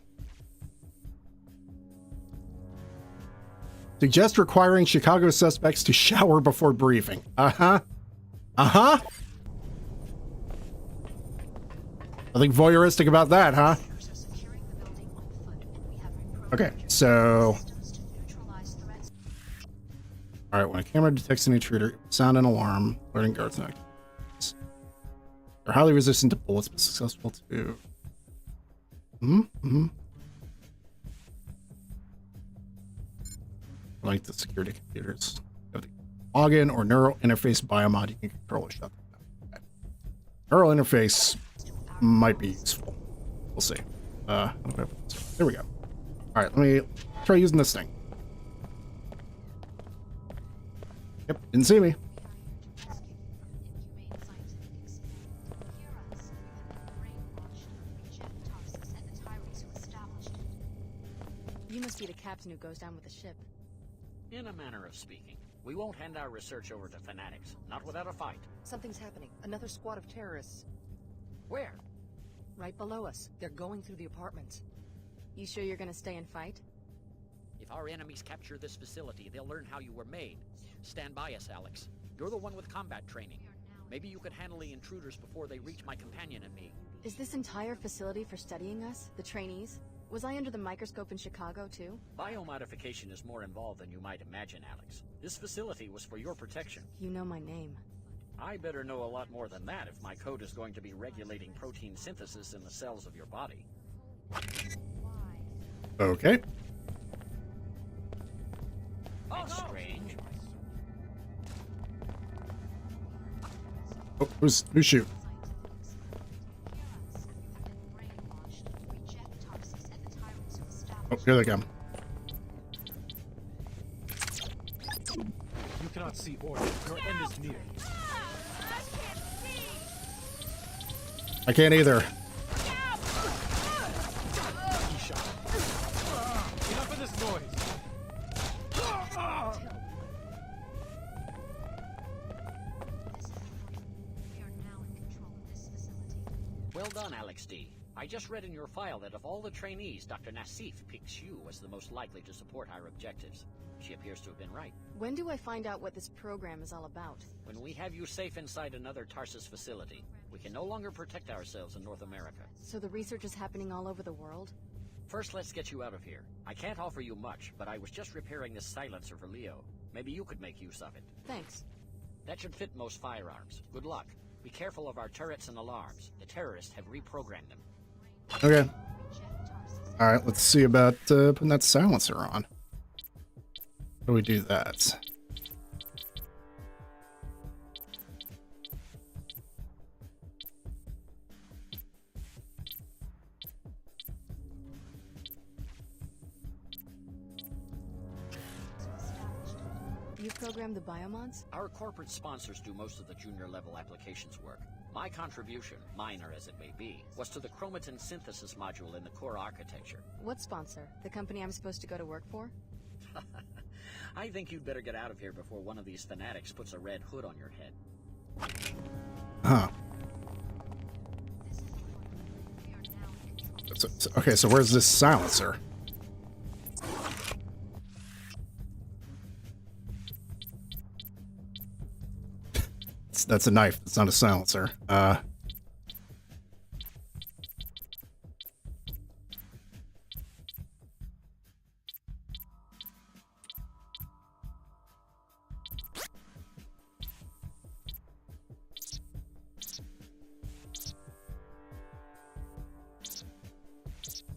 Suggest requiring Chicago suspects to shower before briefing. Uh-huh. Uh-huh. Nothing voyeuristic about that, huh? Okay, so... Alright, when a camera detects an intruder, sound an alarm, alerting guards and activities. They're highly resistant to bullets, but successful to... Like the security computers. You have the login or neural interface biomod, you can control or shut them down. Okay. Neural interface might be useful. We'll see. There we go. Alright, let me try using this thing. Yep, didn't see me. You must be the captain who goes down with the ship. In a manner of speaking. We won't hand our research over to fanatics, not without a fight. Something's happening. Another squad of terrorists. Where? Right below us. They're going through the apartments. You sure you're gonna stay and fight? If our enemies capture this facility, they'll learn how you were made. Stand by us, Alex. You're the one with combat training. Maybe you could handle the intruders before they reach my companion and me. Is this entire facility for studying us, the trainees? Was I under the microscope in Chicago, too? Biomodification is more involved than you might imagine, Alex. This facility was for your protection. You know my name. I better know a lot more than that if my code is going to be regulating protein synthesis in the cells of your body. Okay. That's strange. Oh, who's shooting? Oh, here they come. You cannot see order. Your end is near. I can't either. Enough of this noise. Well done, Alex D. I just read in your file that of all the trainees, Dr. Nassif picks you as the most likely to support our objectives. She appears to have been right. When do I find out what this program is all about? When we have you safe inside another Tarsus facility, we can no longer protect ourselves in North America. So the research is happening all over the world? First, let's get you out of here. I can't offer you much, but I was just repairing this silencer for Leo. Maybe you could make use of it. Thanks. That should fit most firearms. Good luck. Be careful of our turrets and alarms. The terrorists have reprogrammed them. Okay. Alright, let's see about putting that silencer on. How do we do that? You program the biomods? Our corporate sponsors do most of the junior level applications work. My contribution, minor as it may be, was to the chromatin synthesis module in the core architecture. What sponsor? The company I'm supposed to go to work for? I think you'd better get out of here before one of these fanatics puts a red hood on your head. Huh. Okay, so where's this silencer? That's a knife. It's not a silencer.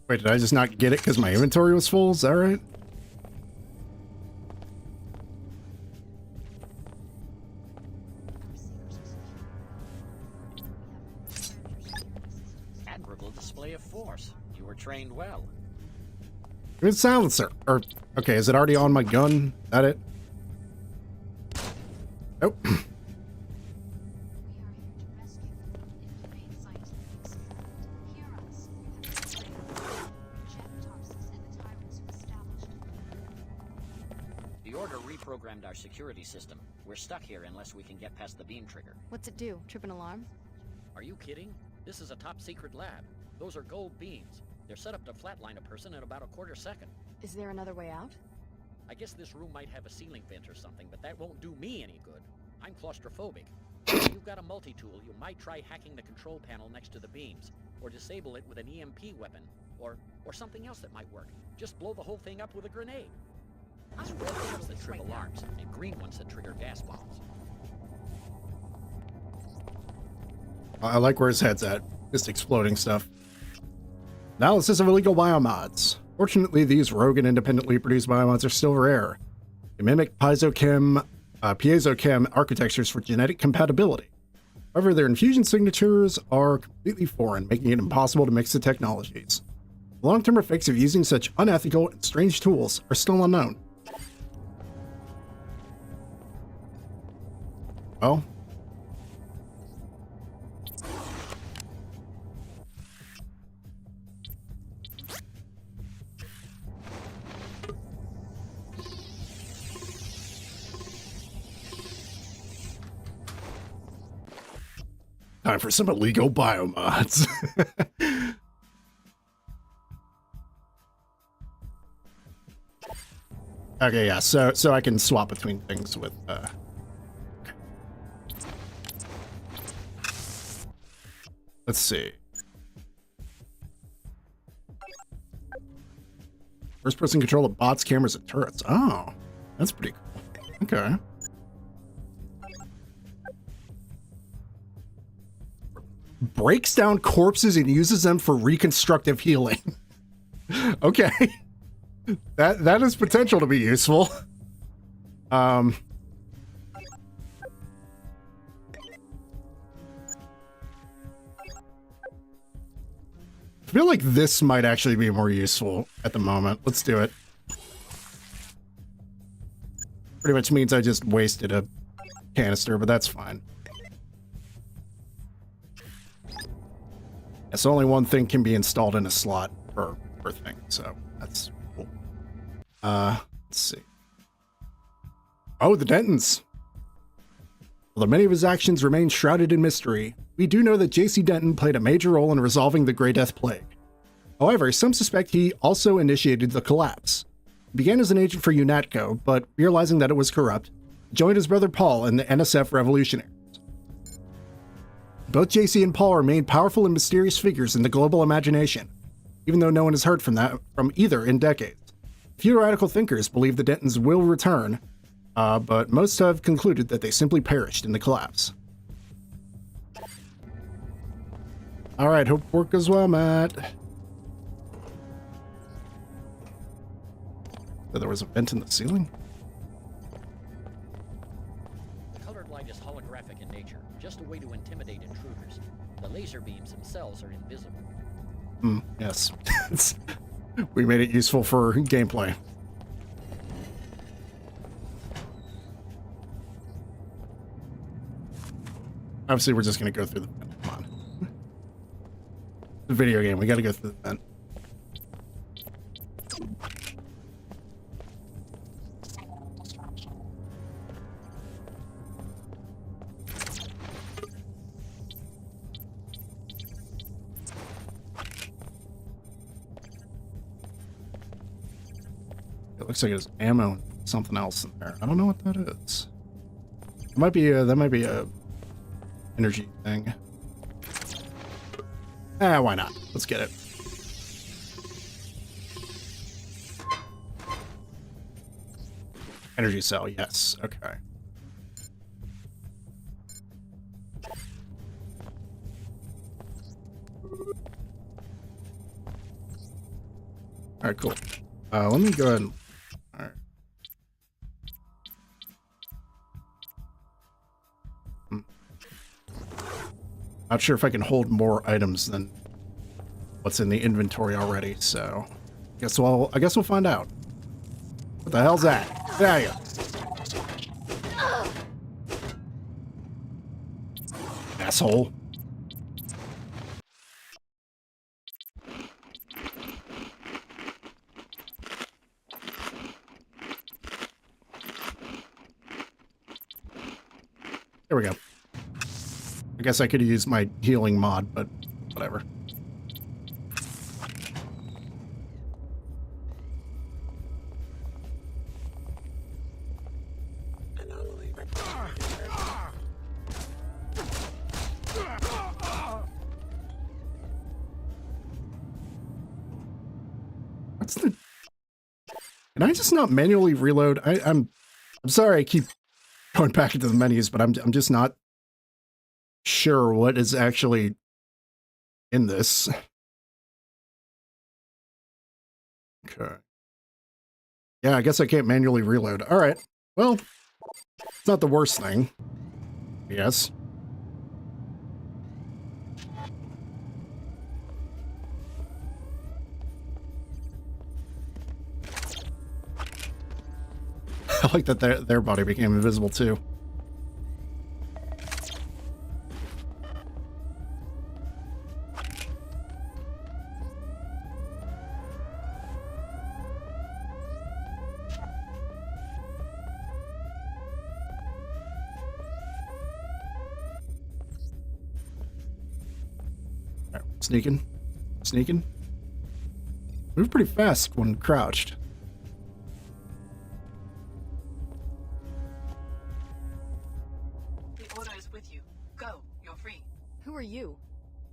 Wait, did I just not get it because my inventory was full? Is that right? Admirable display of force. You were trained well. Good silencer. Or, okay, is it already on my gun? Is that it? Nope. The Order reprogrammed our security system. We're stuck here unless we can get past the beam trigger. What's it do? Trip an alarm? Are you kidding? This is a top secret lab. Those are gold beams. They're set up to flatline a person in about a quarter second. Is there another way out? I guess this room might have a ceiling vent or something, but that won't do me any good. I'm claustrophobic. If you've got a multi-tool, you might try hacking the control panel next to the beams, or disable it with an EMP weapon, or something else that might work. Just blow the whole thing up with a grenade. There's red ones that trip alarms, and green ones that trigger gas bombs. I like where his head's at. Just exploding stuff. Analysis of illegal biomods. Fortunately, these rogue and independently produced biomods are still rare. They mimic piezochem architectures for genetic compatibility. However, their infusion signatures are completely foreign, making it impossible to mix the technologies. The long-term effects of using such unethical and strange tools are still unknown. Well, time for some illegal biomods. Okay, yeah, so I can swap between things with okay. Let's see. First person control of bots, cameras, and turrets. Oh, that's pretty cool. Okay. Breaks down corpses and uses them for reconstructive healing. Okay. That is potential to be useful. I feel like this might actually be more useful at the moment. Let's do it. Pretty much means I just wasted a canister, but that's fine. So only one thing can be installed in a slot per thing, so that's cool. Let's see. Oh, the Dentons. Although many of his actions remain shrouded in mystery, we do know that J.C. Denton played a major role in resolving the Grey Death Plague. However, some suspect he also initiated the collapse. He began as an agent for UNATCO, but realizing that it was corrupt, joined his brother Paul in the NSF Revolutionaries. Both J.C. and Paul remain powerful and mysterious figures in the global imagination, even though no one has heard from either in decades. Few radical thinkers believe the Dentons will return, but most have concluded that they simply perished in the collapse. Alright, hope work goes well, Matt. So there was a vent in the ceiling? The colored light is holographic in nature, just a way to intimidate intruders. The laser beams themselves are invisible. Yes. We made it useful for gameplay. Obviously, we're just gonna go through the vent. Come on. The video game, we gotta go through the vent. It looks like there's ammo and something else in there. I don't know what that is. It might be that might be a energy thing. Ah, why not? Let's get it. Energy cell, yes. Okay. Alright, cool. Let me go ahead and... Alright. Not sure if I can hold more items than what's in the inventory already, so... I guess we'll find out. What the hell's that? Get out of here. Asshole. There we go. I guess I could use my healing mod, but whatever. What's the... Can I just not manually reload? I'm sorry I keep going back into the menus, but I'm just not sure what is actually in this. Okay. Yeah, I guess I can't manually reload. All right. Well, it's not the worst thing. Yes. I like that their body became invisible too. Right, sneaking. Sneaking. Move pretty fast when crouched. The order is with you. Go. You're free. Who are you?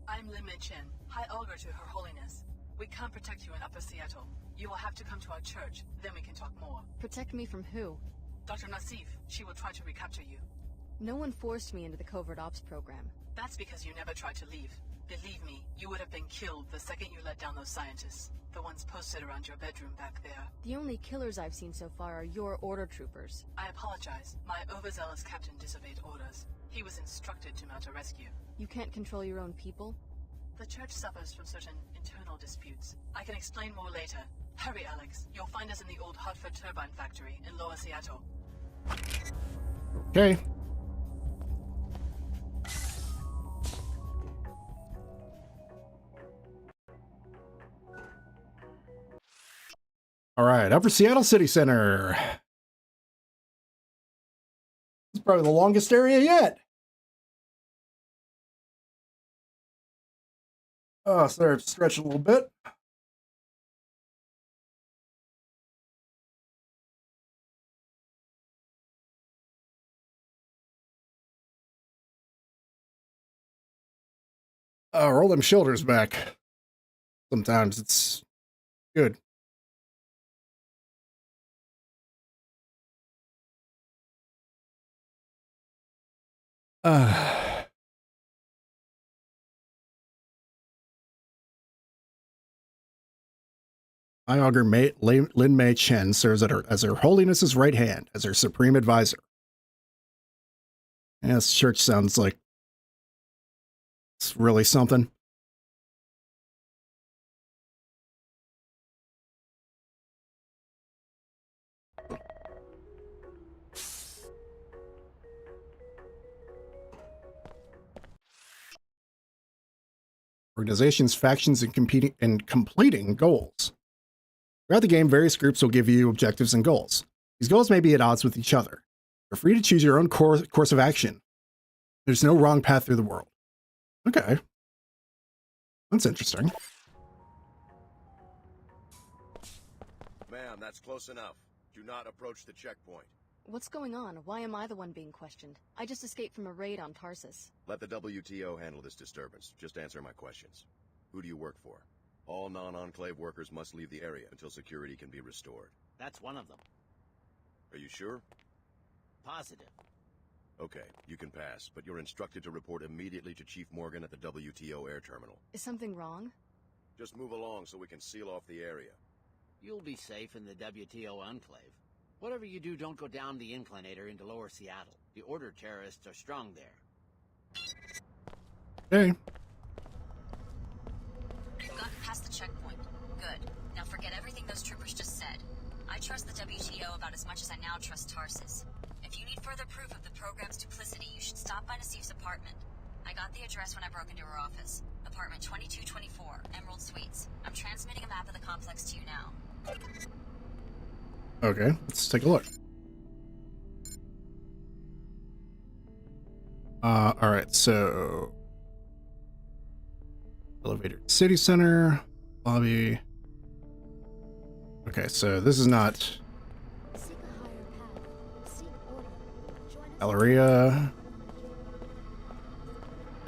I'm Lin Mei Chen, High Augur to Her Holiness. We can't protect you in Upper Seattle. You will have to come to our church, then we can talk more. Protect me from who? Dr. Nassif, she will try to recapture you. No one forced me into the covert ops program. That's because you never tried to leave. Believe me, you would have been killed the second you let down those scientists. The ones posted around your bedroom back there. The only killers I've seen so far are your order troopers. I apologize. My overzealous captain disobeyed orders. He was instructed to mount a rescue. You can't control your own people? The church suffers from certain internal disputes. I can explain more later. Hurry, Alex. You'll find us in the old Hartford turbine factory in Lower Seattle. Okay. All right, Upper Seattle City Center. It's probably the longest area yet. Oh, sorry, stretch a little bit. Roll them shoulders back. Sometimes it's good. I augur Lin Mei Chen serves as her holiness's right hand, as her supreme advisor. Yeah, this church sounds like it's really something. organizations, factions, and completing goals. Throughout the game, various groups will give you objectives and goals. These goals may be at odds with each other. You're free to choose your own course of action. There's no wrong path through the world. Okay. That's interesting. Ma'am, that's close enough. Do not approach the checkpoint. What's going on? Why am I the one being questioned? I just escaped from a raid on Tarsus. Let the WTO handle this disturbance. Just answer my questions. Who do you work for? All non-Enclave workers must leave the area until security can be restored. That's one of them. Are you sure? Positive. Okay, you can pass, but you're instructed to report immediately to Chief Morgan at the WTO air terminal. Is something wrong? Just move along so we can seal off the area. You'll be safe in the WTO Enclave. Whatever you do, don't go down the inclinator into Lower Seattle. The Order terrorists are strong there. Hey. We've gotten past the checkpoint. Good. Now forget everything those troopers just said. I trust the WTO about as much as I now trust Tarsus. If you need further proof of the program's duplicity, you should stop by Nassif's apartment. I got the address when I broke into her office. Apartment 2224, Emerald Suites. I'm transmitting a map of the complex to you now. Okay, let's take a look. Alright, so elevator city center, lobby. Okay, so this is not Galleria.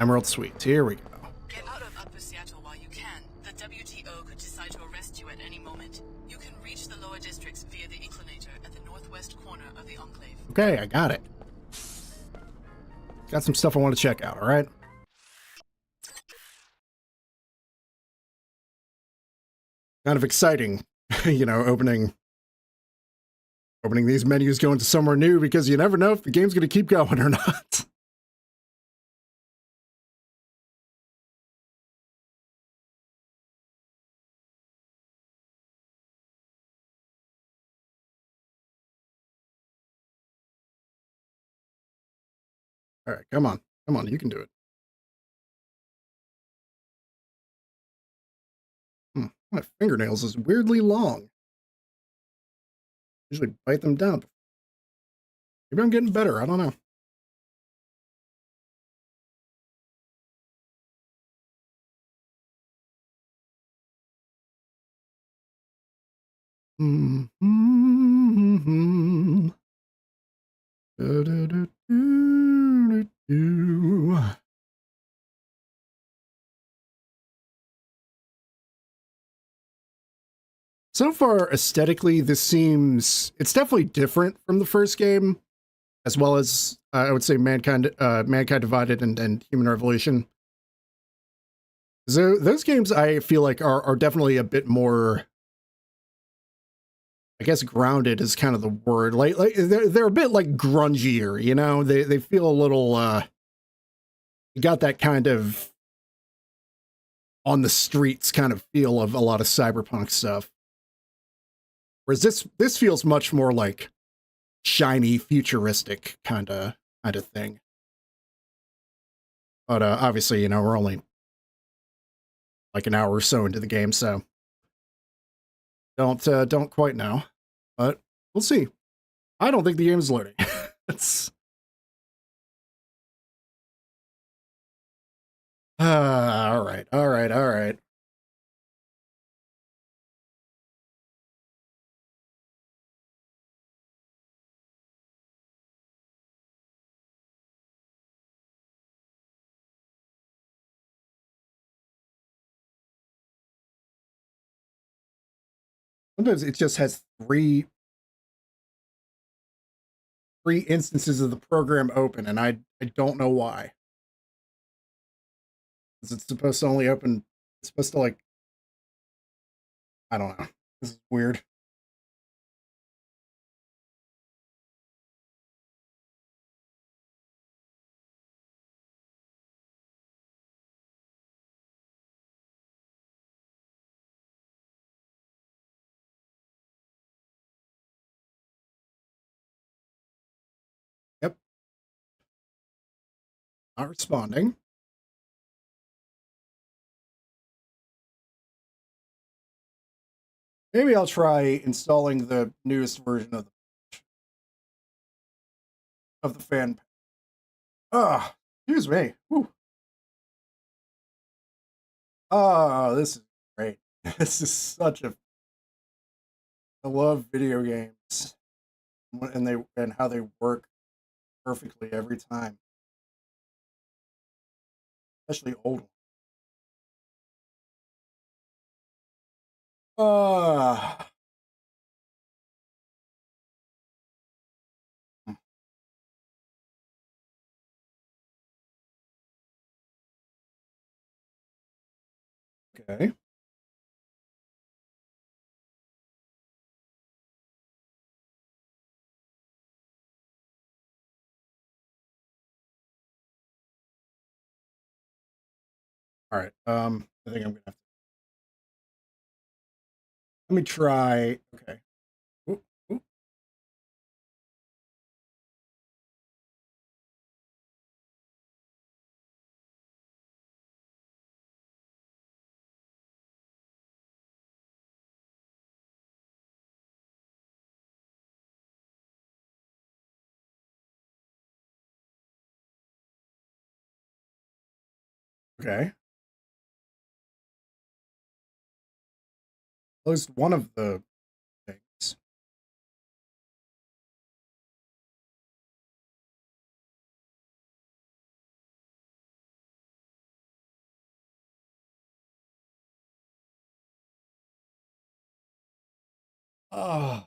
Emerald Suite. Here we go. Get out of Upper Seattle while you can. The WTO could decide to arrest you at any moment. You can reach the lower districts via the inclinator at the northwest corner of the Enclave. Okay, I got it. Got some stuff I want to check out, alright? Kind of exciting, you know, opening these menus, going to somewhere new, because you never know if the game's going to keep going or not. All right, come on. Come on, you can do it. My fingernails is weirdly long. Usually bite them down. Maybe I'm getting better. I don't know. So far, aesthetically, this seems... It's definitely different from the first game, as well as, I would say, Mankind Divided and Human Revolution. So those games, I feel like, are definitely a bit more... I guess grounded is kind of the word. Like they're a bit like grungier, you know? They feel a little... got that kind of on the streets kind of feel of a lot of cyberpunk stuff. Whereas this feels much more like shiny, futuristic kind of thing. But obviously, you know, we're only like an hour or so into the game, so don't quite know. But we'll see. I don't think the game is loading. It's all right. Sometimes it just has three instances of the program open, and I don't know why. It's supposed to only open... It's supposed to, like... I don't know. This is weird. Yep. Not responding. Maybe I'll try installing the newest version of the fan. Ah, excuse me. Whew. Oh, this is great. This is such a. I love video games, and how they work perfectly every time, especially old ones. Ah, okay. All right. I think I'm gonna have to. Let me try. Okay. Oop, oop. Okay. At least one of the things. Oh.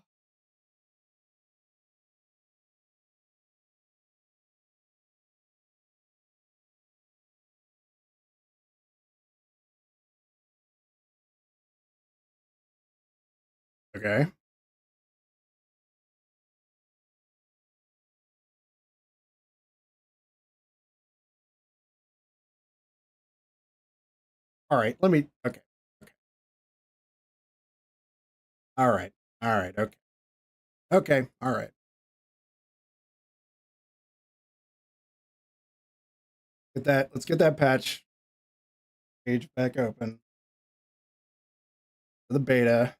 Okay. All right. Let me. Okay. Okay. All right. All right. Okay. Okay. All right. Get that. Let's get that patch page back open. The beta.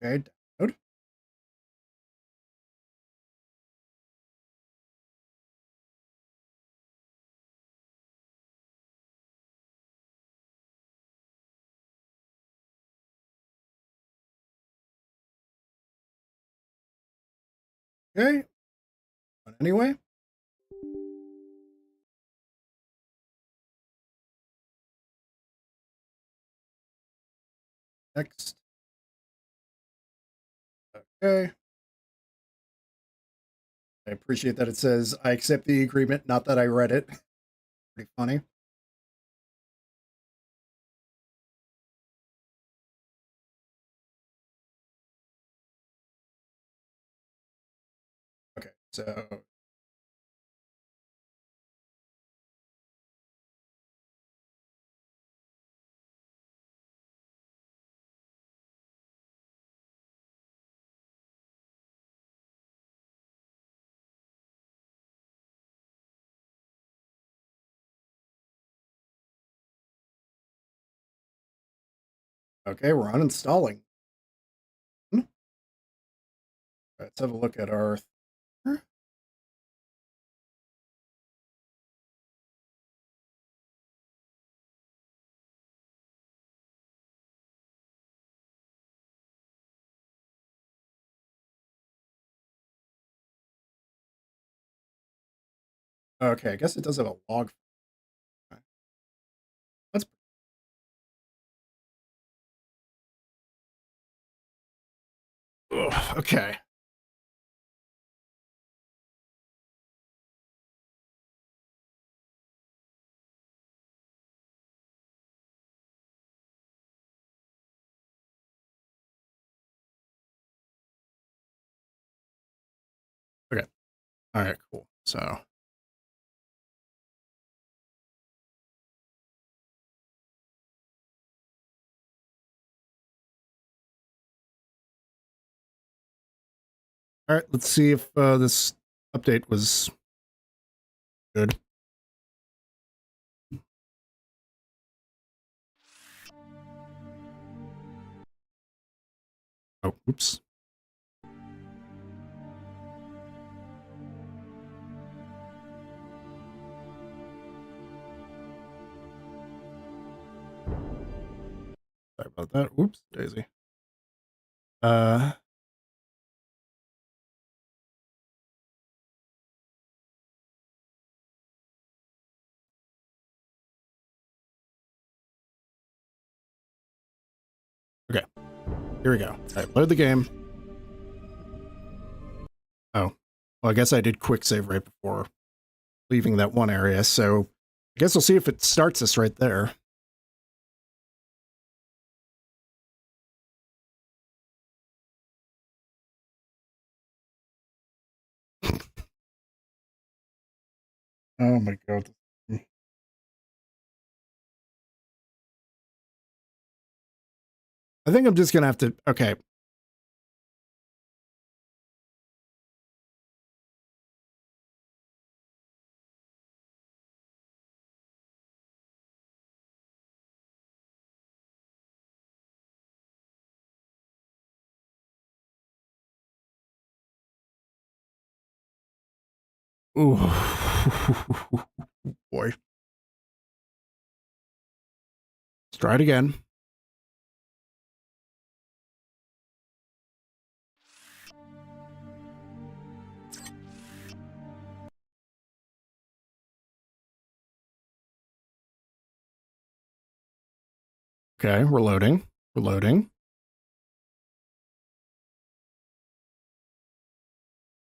Okay. Download. Okay. But anyway. Next. Okay. I appreciate that it says I accept the agreement, not that I read it. Pretty funny. Okay. So okay, we're uninstalling. Let's have a look at our. Okay, I guess it does have a log. That's ugh, okay. Okay. All right. Cool. So All right, let's see if this update was good. Oh, oops. Sorry about that. Oops, Daisy. Okay, here we go. All right, load the game. Oh, well, I guess I did quick save right before leaving that one area, so I guess we'll see if it starts us right there. Oh my god. I think I'm just gonna have to, okay. Ooh, boy. Let's try it again. Okay, we're loading. We're loading.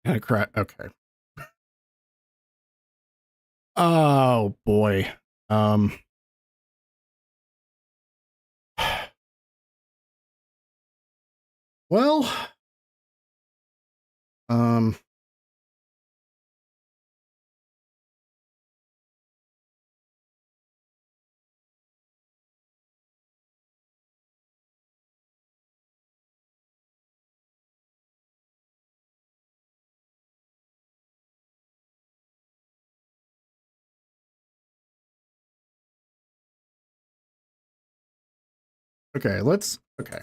And it cracked. Okay. Oh boy. Well, um, okay, okay.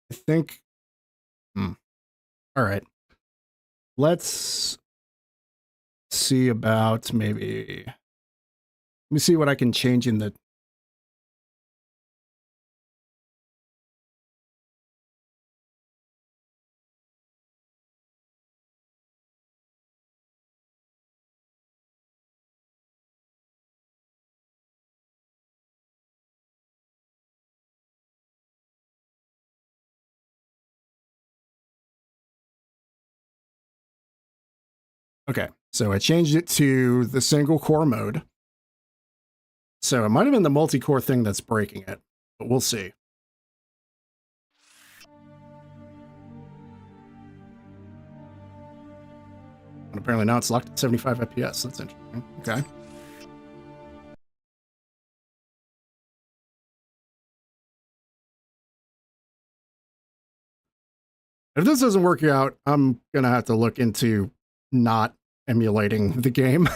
I think, all right. Let's see about maybe, let me see what I can change in the, okay. So I changed it to the single core mode. So it might have been the multi-core thing that's breaking it, but we'll see. And apparently now it's locked at 75 FPS. That's interesting. Okay. If this doesn't work out, I'm going to have to look into not emulating the game.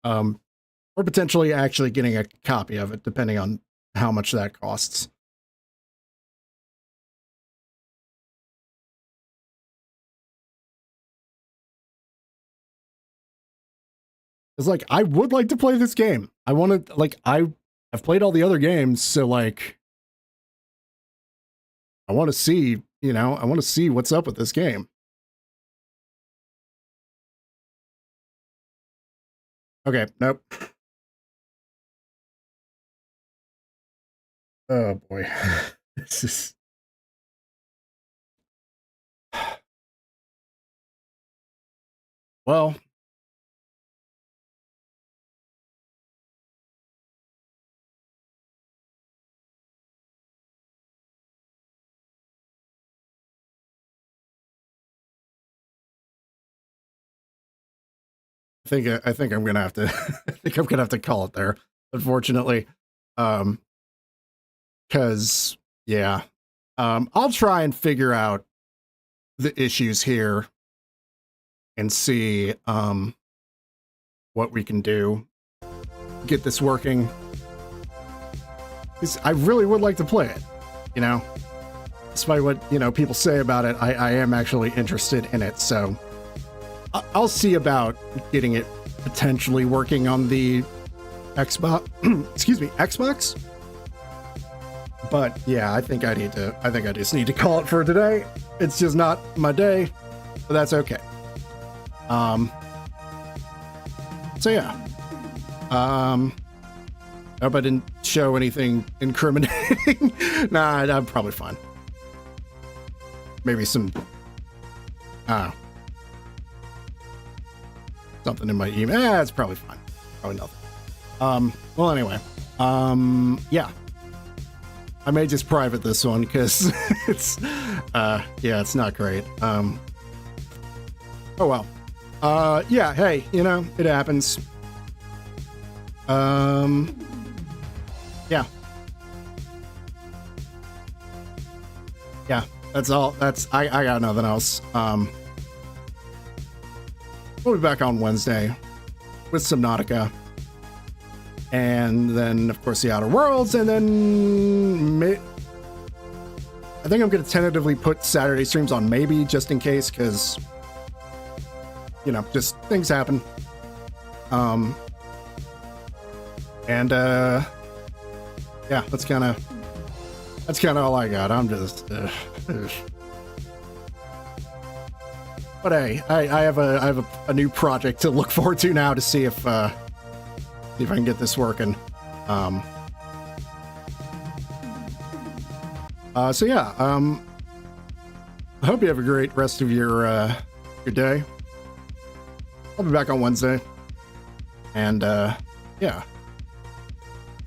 Or potentially actually getting a copy of it, depending on how much that costs. It's like, I would like to play this game. I want to, like, I've played all the other games, so, like, I want to see, you know, I want to see what's up with this game. Okay, nope. Oh, boy. This is... Well... I think I'm gonna have to I think I'm gonna have to call it there, unfortunately. Cause yeah. I'll try and figure out the issues here and see what we can do. Get this working. 'Cause I really would like to play it, you know? Despite what, you know, people say about it, I am actually interested in it, so I'll see about getting it potentially working on the Xbox, excuse me, Xbox. But yeah, I think I just need to call it for today. It's just not my day, but that's okay. So yeah. Hope I didn't show anything incriminating. Nah, I'm probably fine. Maybe some something in my email. It's probably fine. Probably nothing. Well, anyway. Yeah. I may just private this one because it's yeah, it's not great. Oh well. Yeah, hey, you know, it happens. Yeah. Yeah, that's all. I got nothing else. We'll be back on Wednesday with Subnautica. And then, of course, the Outer Worlds, and then I think I'm going to tentatively put Saturday streams on maybe, just in case, because, you know, just things happen. And, yeah, that's kind of all I got. I'm just, but hey, I have a new project to look forward to now to see if I can get this working. So yeah, I hope you have a great rest of your day. I'll be back on Wednesday, and yeah,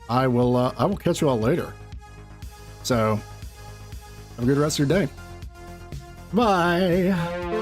I will catch you all later. So have a good rest of your day. Bye.